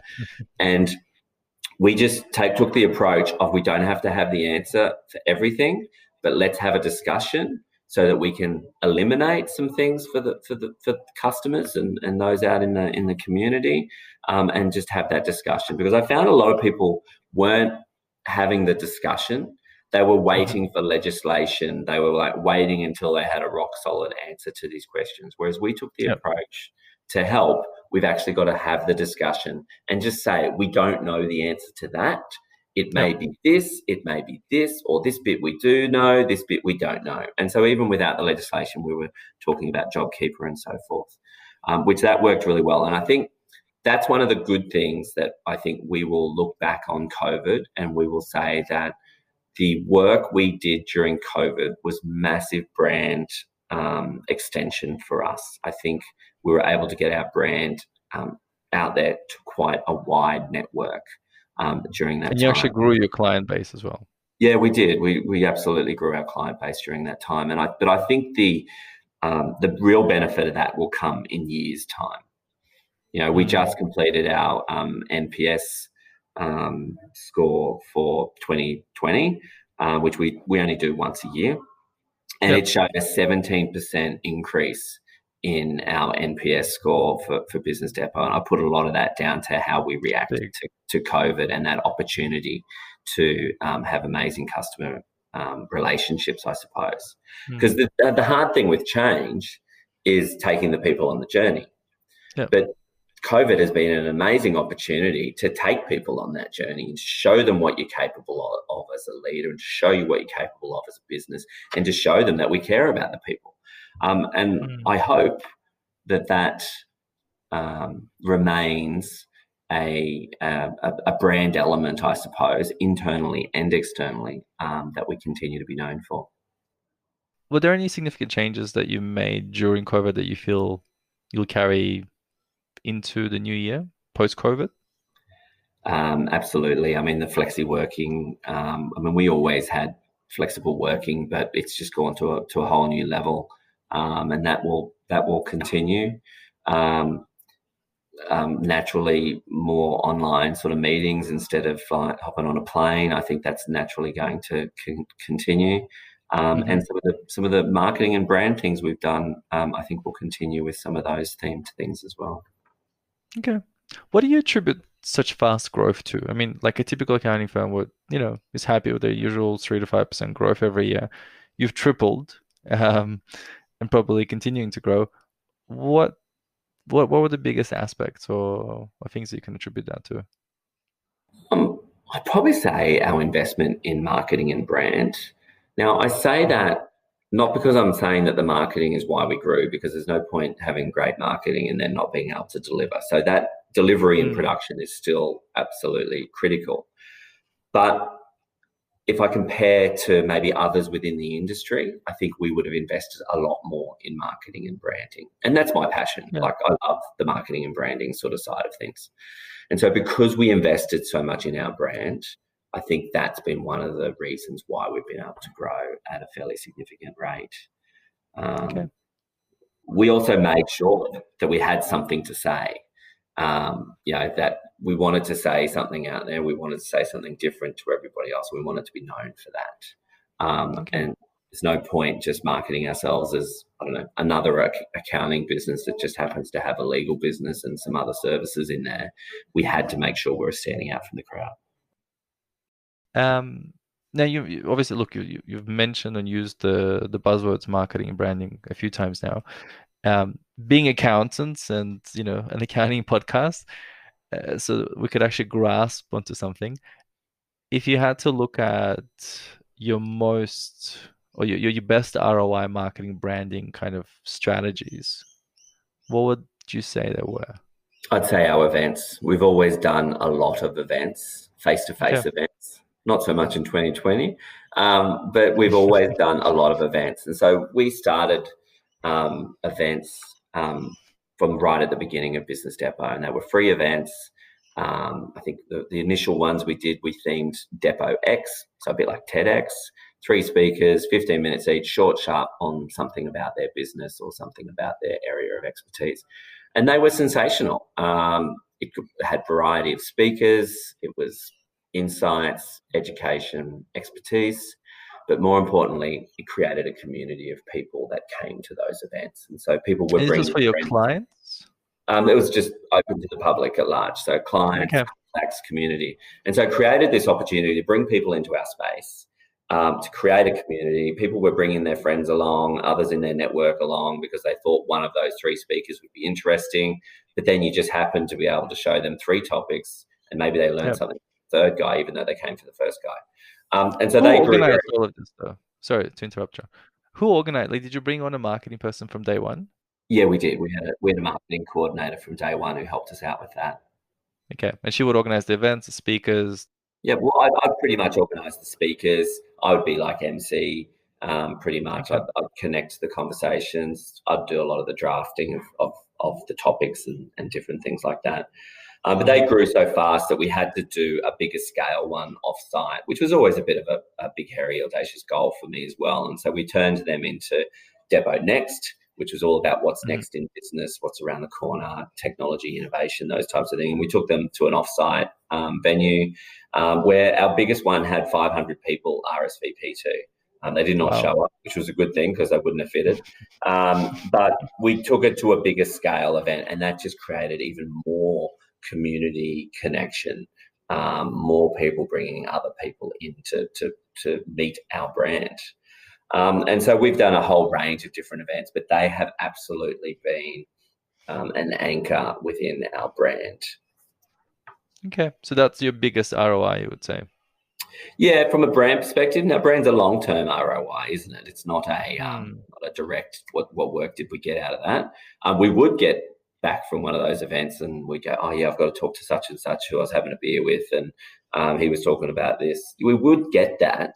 And we just took the approach of we don't have to have the answer for everything, but let's have a discussion so that we can eliminate some things for customers and those out in the community, and just have that discussion. Because I found a lot of people weren't having the discussion. They were waiting for legislation. They were like waiting until they had a rock solid answer to these questions. Whereas we took the approach to help. We've actually got to have the discussion and just say, we don't know the answer to that. It may be this, it may be this, or this bit we do know, this bit we don't know. And so even without the legislation, we were talking about JobKeeper and so forth, which that worked really well. And I think that's one of the good things that I think we will look back on COVID and we will say that the work we did during COVID was massive brand extension for us. I think we were able to get our brand out there to quite a wide network during that time. And you actually grew your client base as well. Yeah, we did. We absolutely grew our client base during that time. But I think the real benefit of that will come in years' time. You know, we just completed our NPS score for 2020, which we only do once a year. And it showed a 17% increase in our NPS score for Business Depot. And I put a lot of that down to how we reacted to COVID and that opportunity to have amazing customer relationships, I suppose. Because the hard thing with change is taking the people on the journey. But COVID has been an amazing opportunity to take people on that journey and show them what you're capable of as a leader, and to show you what you're capable of as a business, and to show them that we care about the people. I hope that remains a brand element, I suppose, internally and externally, that we continue to be known for. Were there any significant changes that you made during COVID that you feel you'll carry into the new year, post-COVID? Absolutely. I mean, the flexi working, we always had flexible working, but it's just gone to a whole new level. And that will continue. Naturally, more online sort of meetings instead of hopping on a plane. I think that's naturally going to continue. And some of the marketing and brand things we've done, I think we'll continue with some of those themed things as well. Okay. What do you attribute such fast growth to? I mean, like a typical accounting firm would, is happy with their usual 3 to 5% growth every year. You've tripled, and probably continuing to grow. What were the biggest aspects or things that you can attribute that to? I'd probably say our investment in marketing and brand. Now, I say that not because I'm saying that the marketing is why we grew, because there's no point having great marketing and then not being able to deliver. So that delivery and production is still absolutely critical. But if I compare to maybe others within the industry, I think we would have invested a lot more in marketing and branding. And that's my passion. Like, I love the marketing and branding sort of side of things. And so because we invested so much in our brand, I think that's been one of the reasons why we've been able to grow at a fairly significant rate. We also made sure that we had something to say, that we wanted to say something out there. We wanted to say something different to everybody else. We wanted to be known for that. And there's no point just marketing ourselves as, another accounting business that just happens to have a legal business and some other services in there. We had to make sure we were standing out from the crowd. Now you obviously you've mentioned and used the buzzwords marketing and branding a few times now. Being accountants and an accounting podcast, so we could actually grasp onto something. If you had to look at your most or your best ROI marketing branding kind of strategies, what would you say they were? I'd say our events. We've always done a lot of events, face-to-face events. not so much in 2020, but we've always done a lot of events. And so we started events from right at the beginning of Business Depot, and they were free events. I think the initial ones we did, we themed Depot X, so a bit like TEDx, 3 speakers, 15 minutes each, short, sharp, on something about their business or something about their area of expertise. And they were sensational. It had variety of speakers. It was insights, education, expertise. But more importantly, it created a community of people that came to those events. And so people were And this was bringing for your friends. clients? It was just open to the public at large. So clients, contacts, community. And so created this opportunity to bring people into our space, to create a community. People were bringing their friends along, others in their network along, because they thought one of those 3 speakers would be interesting. But then you just happened to be able to show them 3 topics, and maybe they learned something from the 3rd guy, even though they came for the 1st guy. And so Who they organized all of this, though? Sorry to interrupt you. Who organized? Like, did you bring on a marketing person from day one? Yeah, we did. We had a marketing coordinator from day one who helped us out with that. Okay, and she would organize the events, the speakers. Yeah, well, I'd pretty much organise the speakers. I would be like MC, pretty much. Okay. I'd connect the conversations. I'd do a lot of the drafting of the topics and different things like that. But they grew so fast that we had to do a bigger scale one off-site, which was always a bit of a big, hairy, audacious goal for me as well. And so we turned them into Depot Next, which was all about what's next in business, what's around the corner, technology, innovation, those types of things. And we took them to an off-site venue where our biggest one had 500 people RSVP to. They did not show up, which was a good thing because they wouldn't have fitted. But we took it to a bigger scale event, and that just created even more community connection, more people bringing other people in to meet our brand. And so we've done a whole range of different events, but they have absolutely been an anchor within our brand. Okay, so that's your biggest ROI, you would say? Yeah, from a brand perspective, now brand's a long-term ROI, isn't it? It's not a direct, what work did we get out of that? We would get back from one of those events and we go, oh yeah, I've got to talk to such and such who I was having a beer with, and he was talking about this. We would get that,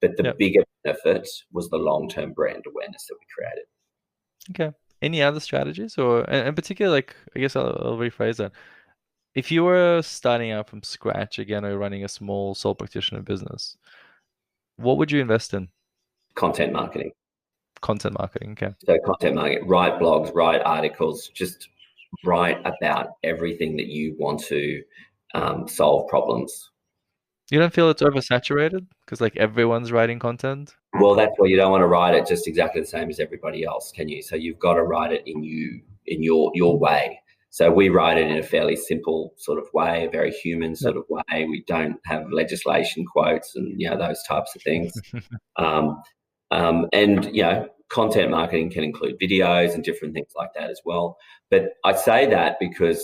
but the bigger benefit was the long-term brand awareness that we created. Okay. Any other strategies, or in particular, like, I guess I'll rephrase that. If you were starting out from scratch again, or running a small sole practitioner business, what would you invest in? Content marketing. Content marketing, okay. So content marketing, write blogs, write articles, just write about everything that you want to solve problems. You don't feel it's oversaturated because like everyone's writing content? Well, that's why you don't want to write it just exactly the same as everybody else, can you? So you've got to write it in your way. So we write it in a fairly simple sort of way, a very human sort of way. We don't have legislation quotes and those types of things. And content marketing can include videos and different things like that as well. But I say that because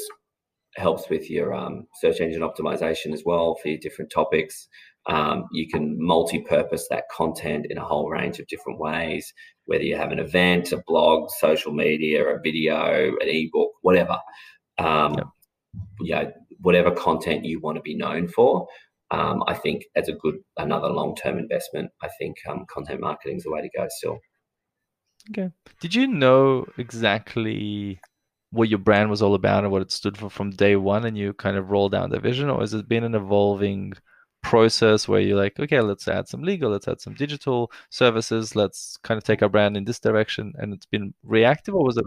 it helps with your search engine optimization as well for your different topics. You can multi-purpose that content in a whole range of different ways, whether you have an event, a blog, social media, a video, an ebook, whatever. Whatever content you want to be known for. I think that's another long-term investment. I think content marketing is the way to go still. Okay. Did you know exactly what your brand was all about and what it stood for from day one, and you kind of rolled down the vision, or has it been an evolving process where you're like, okay, let's add some legal, let's add some digital services, let's kind of take our brand in this direction, and it's been reactive, or was it?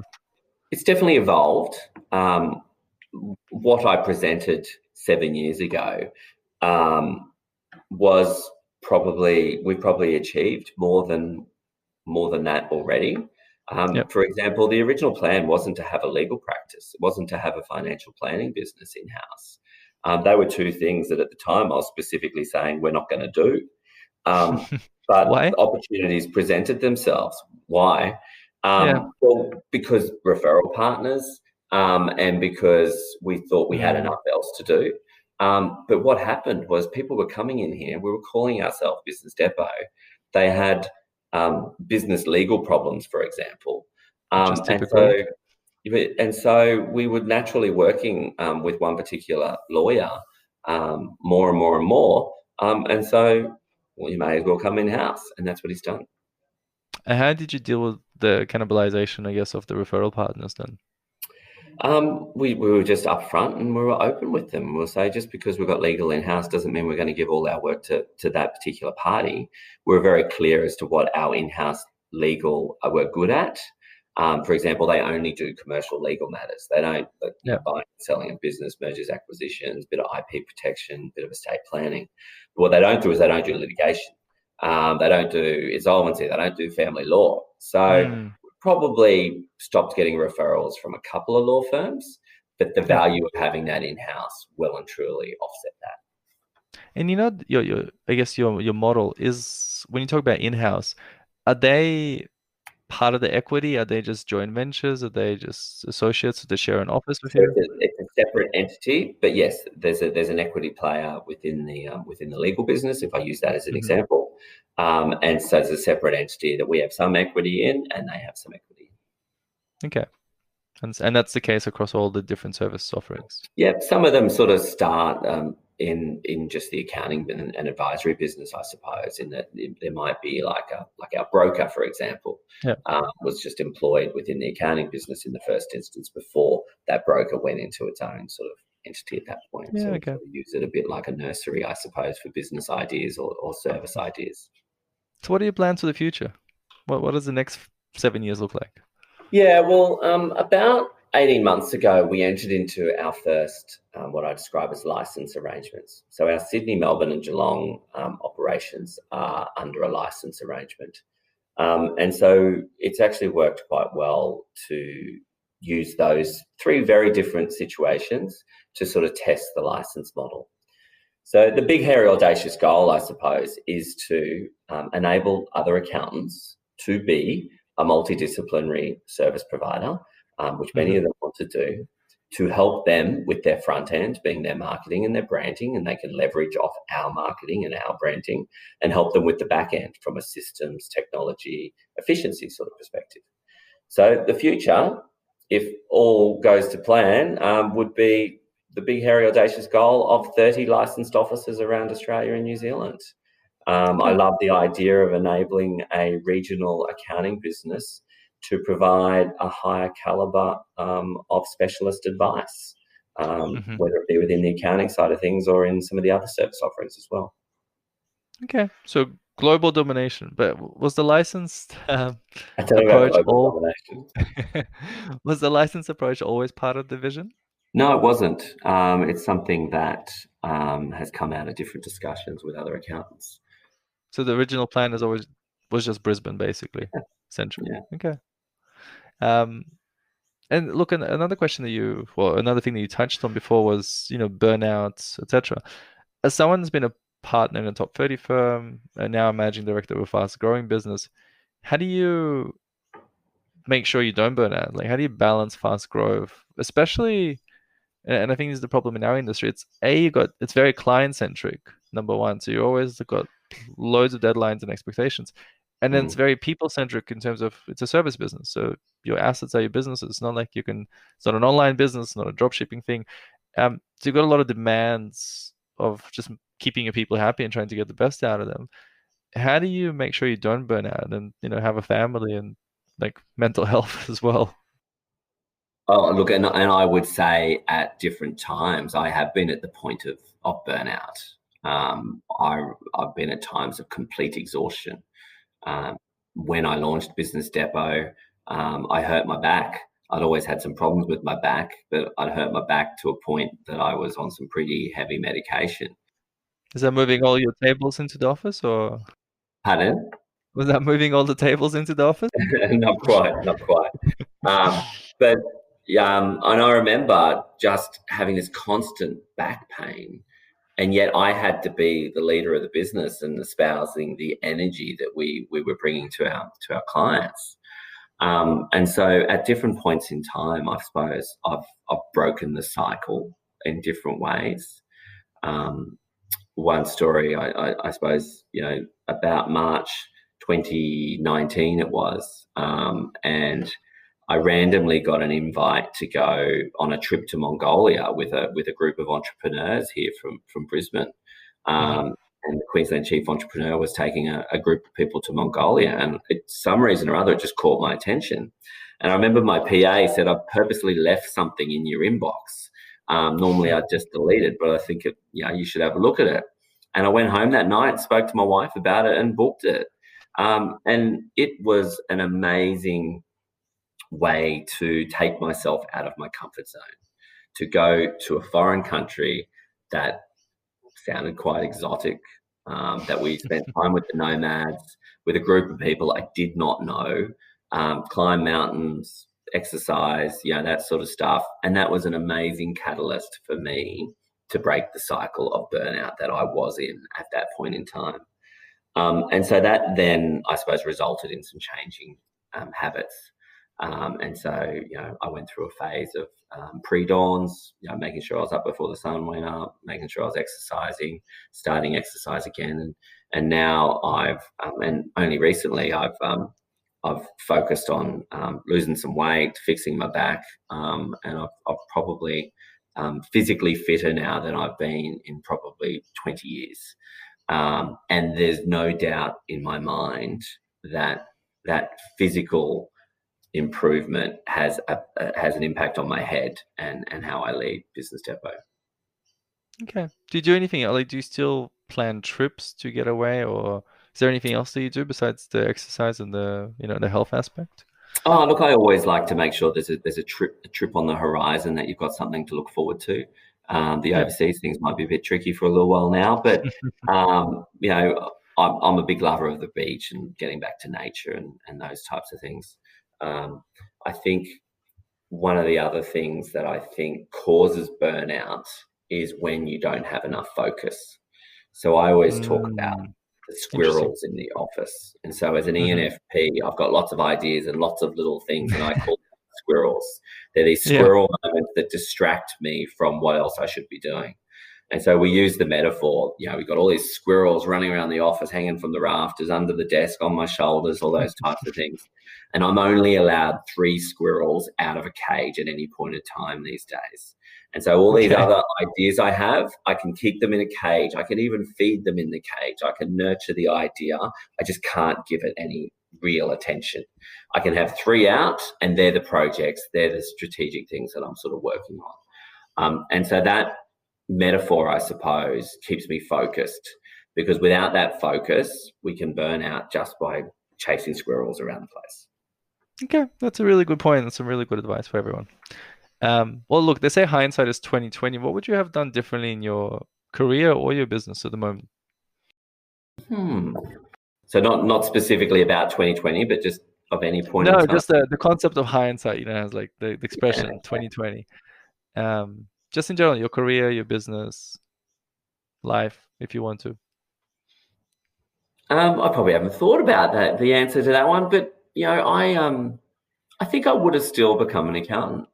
It's definitely evolved. What I presented 7 years ago was we probably achieved more than that already. For example, the original plan wasn't to have a legal practice. It wasn't to have a financial planning business in-house. They were 2 things that at the time I was specifically saying we're not going to do. But Why? Opportunities presented themselves. Why? Well, because referral partners and because we thought we had enough else to do. But what happened was people were coming in here. We were calling ourselves Business Depot. They had business legal problems, for example. And so we were naturally working with one particular lawyer more and more and more. And so, well, you may as well come in-house, and that's what he's done. And how did you deal with the cannibalization, I guess, of the referral partners then? We were just upfront and we were open with them. We'll say just because we've got legal in-house doesn't mean we're going to give all our work to that particular party. We're very clear as to what our in-house legal were good at. For example, they only do commercial legal matters. They don't, buying, selling a business, mergers, acquisitions, bit of IP protection, bit of estate planning. But what they don't do is they don't do litigation. They don't do insolvency. They don't do family law. So probably stopped getting referrals from a couple of law firms, but the value of having that in-house well and truly offset that. And your I guess your model is, when you talk about in-house, are they part of the equity? Are they just joint ventures? Are they just associates that share an office with you? It's a separate entity, but yes, there's an equity player within the legal business, if I use that as an example. And so it's a separate entity that we have some equity in, and they have some equity in. Okay. And that's the case across all the different service offerings. Yeah, some of them sort of start in just the accounting and advisory business, I suppose. In that there might be like our broker, for example, was just employed within the accounting business in the first instance before that broker went into its own sort of entity at that point. Yeah, so we okay. sort of use it a bit like a nursery, I suppose, for business ideas or service ideas. So what are your plans for the future? What does the next 7 years look like? Yeah, well, about 18 months ago, we entered into our first, what I describe as license arrangements. So our Sydney, Melbourne and Geelong operations are under a license arrangement. And so it's actually worked quite well to use those three very different situations to sort of test the license model. So the big, hairy, audacious goal, I suppose, is to enable other accountants to be a multidisciplinary service provider, which many of them want to do, to help them with their front end, being their marketing and their branding, and they can leverage off our marketing and our branding and help them with the back end from a systems, technology, efficiency sort of perspective. So the future, if all goes to plan, would be the big, hairy, audacious goal of 30 licensed offices around Australia and New Zealand. I love the idea of enabling a regional accounting business to provide a higher caliber of specialist advice, whether it be within the accounting side of things or in some of the other service offerings as well. Okay, so global domination, but was the licensed approach was the license approach always part of the vision? No, it wasn't. It's something that has come out of different discussions with other accountants. So the original plan was just Brisbane, basically, central. Yeah. Okay. And look, another thing that you touched on before was, burnouts, etc. As someone who's been a partner in a top 30 firm and now a managing director of a fast growing business, how do you make sure you don't burn out? Like, how do you balance fast growth, especially? And I think this is the problem in our industry. It's very client centric, number one. So you always got loads of deadlines and expectations. And then it's very people centric in terms of it's a service business. So your assets are your business. It's not like it's not an online business, not a drop shipping thing. So you've got a lot of demands of just keeping your people happy and trying to get the best out of them. How do you make sure you don't burn out and, have a family and like mental health as well? Oh, look, and I would say at different times I have been at the point of burnout. I've been at times of complete exhaustion. When I launched BusinessDepot, I hurt my back. I'd always had some problems with my back, but I'd hurt my back to a point that I was on some pretty heavy medication. Is that moving all your tables into the office, or? Pardon? Was that moving all the tables into the office? Not quite. But and I remember just having this constant back pain, and yet I had to be the leader of the business and espousing the energy that we were bringing to our clients. And so at different points in time, I suppose I've broken the cycle in different ways. One story, I suppose, about March 2019 it was, and I randomly got an invite to go on a trip to Mongolia with a group of entrepreneurs here from Brisbane. and the Queensland chief entrepreneur was taking a group of people to Mongolia, and for some reason or other, it just caught my attention. And I remember my PA said, "I've purposely left something in your inbox. Normally I'd just delete it, but I think you should have a look at it." And I went home that night, spoke to my wife about it, and booked it. And it was an amazing way to take myself out of my comfort zone, to go to a foreign country that sounded quite exotic, that we spent time with the nomads, with a group of people I did not know, climb mountains, exercise, that sort of stuff. And that was an amazing catalyst for me to break the cycle of burnout that I was in at that point in time. And so that then, I suppose, resulted in some changing habits. And so, I went through a phase of pre-dawns, making sure I was up before the sun went up, making sure I was exercising, starting exercise again. And now and only recently, I've focused on losing some weight, fixing my back, and I've probably physically fitter now than I've been in probably 20 years. And there's no doubt in my mind that physical improvement has an impact on my head and how I lead Business Depot. Okay. Do you do anything else? Like, do you still plan trips to get away, or is there anything else that you do besides the exercise and the the health aspect? Oh, look, I always like to make sure there's a trip on the horizon, that you've got something to look forward to. The overseas things might be a bit tricky for a little while now, but I'm a big lover of the beach and getting back to nature and those types of things. I think one of the other things that I think causes burnout is when you don't have enough focus. So I always talk about the squirrels in the office. And so as an ENFP, I've got lots of ideas and lots of little things, and I call them squirrels. They're these squirrel moments that distract me from what else I should be doing. And so we use the metaphor, we've got all these squirrels running around the office, hanging from the rafters, under the desk, on my shoulders, all those types of things. And I'm only allowed 3 squirrels out of a cage at any point in time these days. And so all these other ideas I have, I can keep them in a cage. I can even feed them in the cage. I can nurture the idea. I just can't give it any real attention. I can have 3 out, and they're the projects, they're the strategic things that I'm sort of working on. And so that metaphor, I suppose, keeps me focused, because without that focus, we can burn out just by chasing squirrels around the place. Okay, that's a really good point. That's some really good advice for everyone. Well, look, they say hindsight is 20/20. What would you have done differently in your career or your business at the moment? So not specifically about 2020, but just of any point in No, time? just the concept of hindsight, has like the expression 20/20. Just in general, your career, your business, life, if you want to. I probably haven't thought about the answer to that one, but I think I would have still become an accountant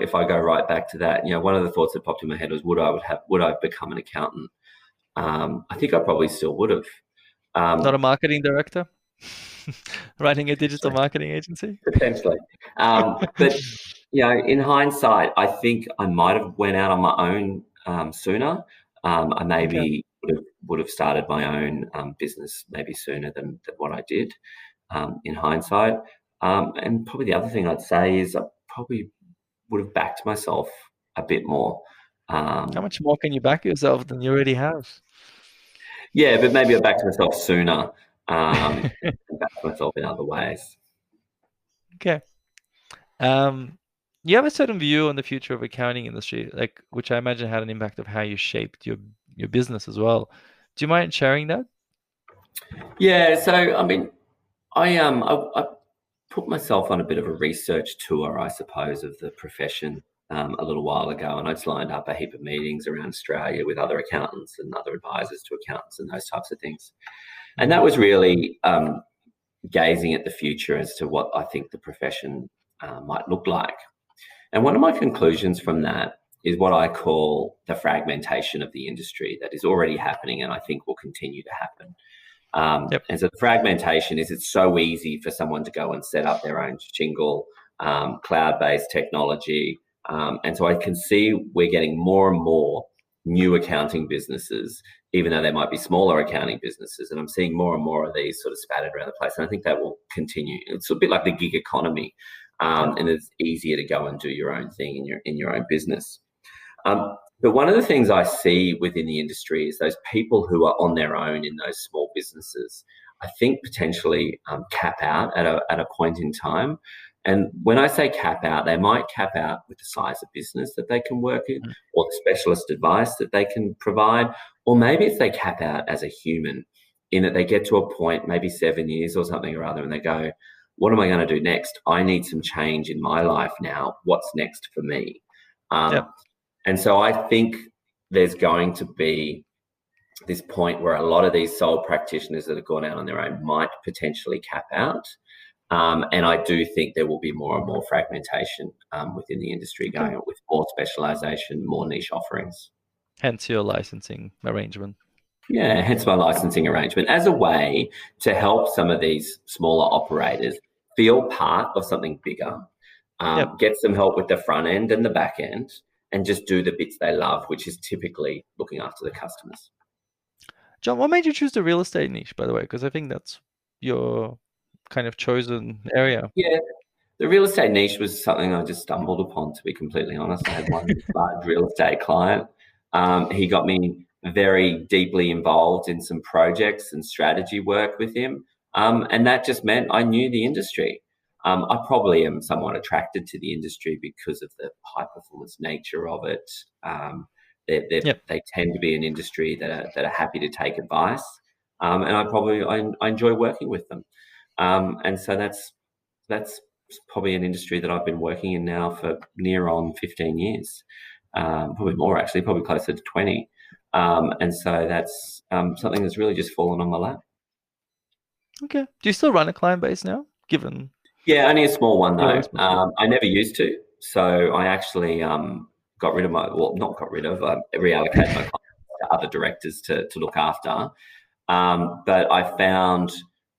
if I go right back to that. One of the thoughts that popped in my head was, would I have become an accountant? I think I probably still would have. Not a marketing director, running a digital marketing agency, potentially. But in hindsight, I think I might have went out on my own sooner. I maybe would have started my own business maybe sooner than what I did. In hindsight, and probably the other thing I'd say is I probably would have backed myself a bit more. How much more can you back yourself than you already have? Yeah, but maybe I backed myself sooner and backed myself in other ways. Okay. You have a certain view on the future of accounting industry, which I imagine had an impact of how you shaped your business as well. Do you mind sharing that? Yeah, so I mean, I put myself on a bit of a research tour, I suppose, of the profession a little while ago, and I just lined up a heap of meetings around Australia with other accountants and other advisors to accountants and those types of things. And that was really gazing at the future as to what I think the profession might look like. And one of my conclusions from that is what I call the fragmentation of the industry that is already happening and I think will continue to happen. And so the fragmentation is, it's so easy for someone to go and set up their own shingle, cloud-based technology. And so I can see we're getting more and more new accounting businesses, even though they might be smaller accounting businesses. And I'm seeing more and more of these sort of spattered around the place. And I think that will continue. It's a bit like the gig economy. And it's easier to go and do your own thing in your own business. But one of the things I see within the industry is those people who are on their own in those small businesses, I think potentially cap out at a point in time. And when I say cap out, they might cap out with the size of business that they can work in, or the specialist advice that they can provide, or maybe if they cap out as a human, in that they get to a point, maybe 7 years or something or other, and they go, what am I going to do next? I need some change in my life now. What's next for me? And so I think there's going to be this point where a lot of these sole practitioners that have gone out on their own might potentially cap out. And I do think there will be more and more fragmentation within the industry going on, with more specialization, more niche offerings. Hence your licensing arrangement. Yeah, hence my licensing arrangement, as a way to help some of these smaller operators feel part of something bigger, get some help with the front end and the back end, and just do the bits they love, which is typically looking after the customers. John, what made you choose the real estate niche, by the way? Because I think that's your kind of chosen area. Yeah, the real estate niche was something I just stumbled upon, to be completely honest. I had one large real estate client. He got me very deeply involved in some projects and strategy work with him. And that just meant I knew the industry. I probably am somewhat attracted to the industry because of the high performance nature of it. They tend to be an industry that are happy to take advice. And I enjoy working with them. And so that's probably an industry that I've been working in now for near on 15 years. Probably more, actually, probably closer to 20. And so that's something that's really just fallen on my lap. Okay. Do you still run a client base now, given? Yeah, only a small one, though. I never used to. So I actually got rid of reallocated my clients to other directors to look after. But I found,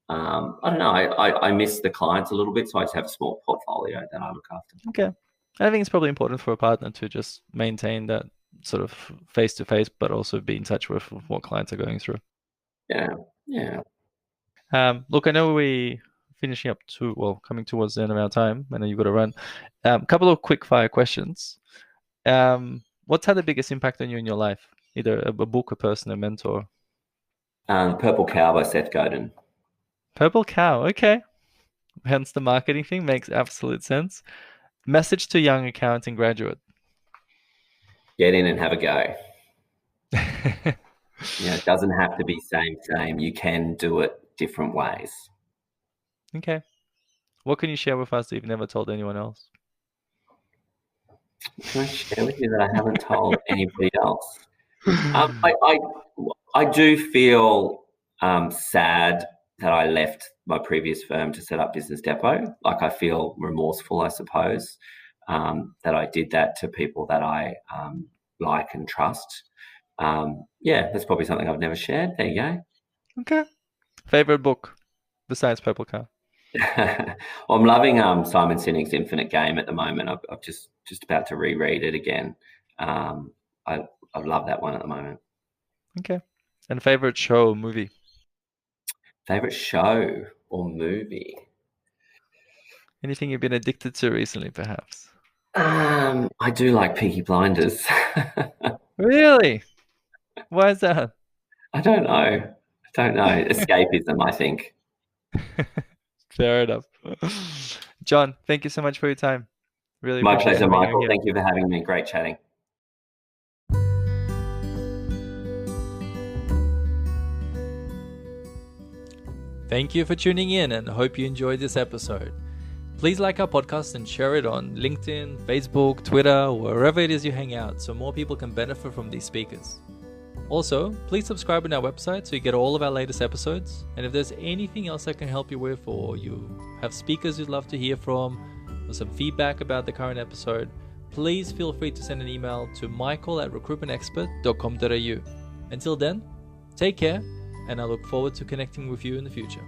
I don't know, I miss the clients a little bit, so I just have a small portfolio that I look after. Okay. I think it's probably important for a partner to just maintain that sort of face-to-face, but also be in touch with what clients are going through. Yeah. Look, I know we finishing up coming towards the end of our time. I know you've got to run. A couple of quick fire questions. What's had the biggest impact on you in your life? Either a book, a person, a mentor? Purple Cow by Seth Godin. Purple Cow, okay. Hence the marketing thing, makes absolute sense. Message to young accounting graduate. Get in and have a go. It doesn't have to be same. You can do it different ways. Okay. What can you share with us that you've never told anyone else? Can I share with you that I haven't told anybody else? I do feel sad that I left my previous firm to set up BusinessDepot. Like, I feel remorseful, I suppose, that I did that to people that I like and trust. That's probably something I've never shared. There you go. Okay. Favorite book besides Purple Cow? Well, I'm loving Simon Sinek's Infinite Game at the moment. I'm just about to reread it again. I love that one at the moment. Okay. And favorite show or movie? Favorite show or movie? Anything you've been addicted to recently, perhaps? I do like Peaky Blinders. Really? Why is that? I don't know. Escapism, I think. Fair enough. John, thank you so much for your time. Really My pleasure, having you Michael. here. Thank you for having me. Great chatting. Thank you for tuning in, and hope you enjoyed this episode. Please like our podcast and share it on LinkedIn, Facebook, Twitter, or wherever it is you hang out, so more people can benefit from these speakers. Also, please subscribe on our website so you get all of our latest episodes. And if there's anything else I can help you with, or you have speakers you'd love to hear from, or some feedback about the current episode, please feel free to send an email to michael@recruitmentexpert.com.au. Until then, take care, and I look forward to connecting with you in the future.